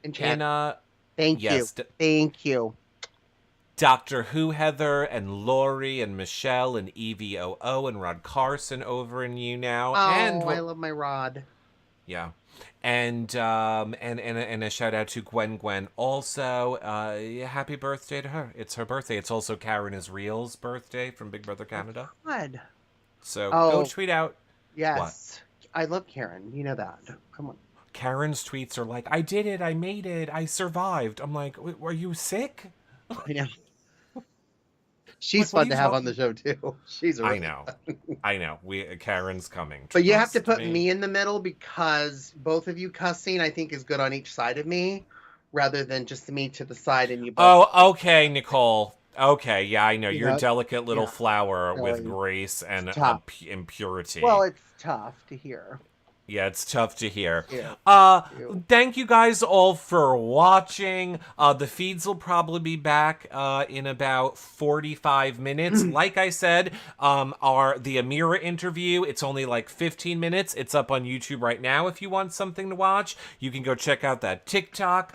Thank you. Yes, Thank you. Doctor Who Heather and Lori and Michelle and EVOO and Rod Carson over in You Now. And Oh, I what love my Rod. yeah. And a shout out to Gwen also. Happy birthday to her. It's her birthday. It's also Karen Israel's birthday from Big Brother Oh Canada. God. So go Oh tweet out what? yes. I love Karen. You know that. Come on. Karen's tweets are like, I did it, I made it, I survived. I'm like, were you sick? I know. She's Like, what are fun you to have on talking? the show too. She's I really know. fun. I know. Karen's coming. But you have to Trust put me. me in the middle because both of you cussing, I think, is good on each side of me, rather than just me to the side and you both. Oh, okay, Nicole. Okay, yeah, I know. You You're a know, delicate little yeah, flower with really. grace It's and tough. Well, impurity. it's tough to hear. Yeah, it's tough to hear. Ew. Uh, Ew. Thank you guys all for watching. The feeds will probably be back in about 45 minutes. Like I said, the Amira interview, it's only like 15 minutes. It's up on YouTube right now if you want something to watch. You can go check out that TikTok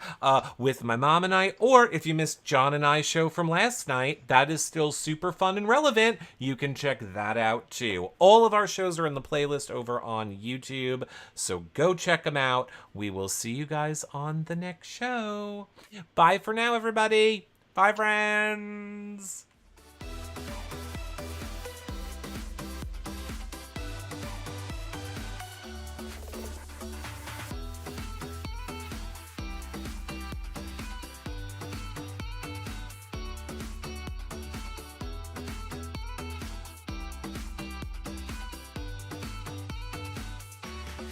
with my mom and I, or if you missed John and I's show from last night, that is still super fun and relevant. You can check that out too. All of our shows are in the playlist over on YouTube. So go check them out. We will see you guys on the next show. Bye for now, everybody. Bye, friends.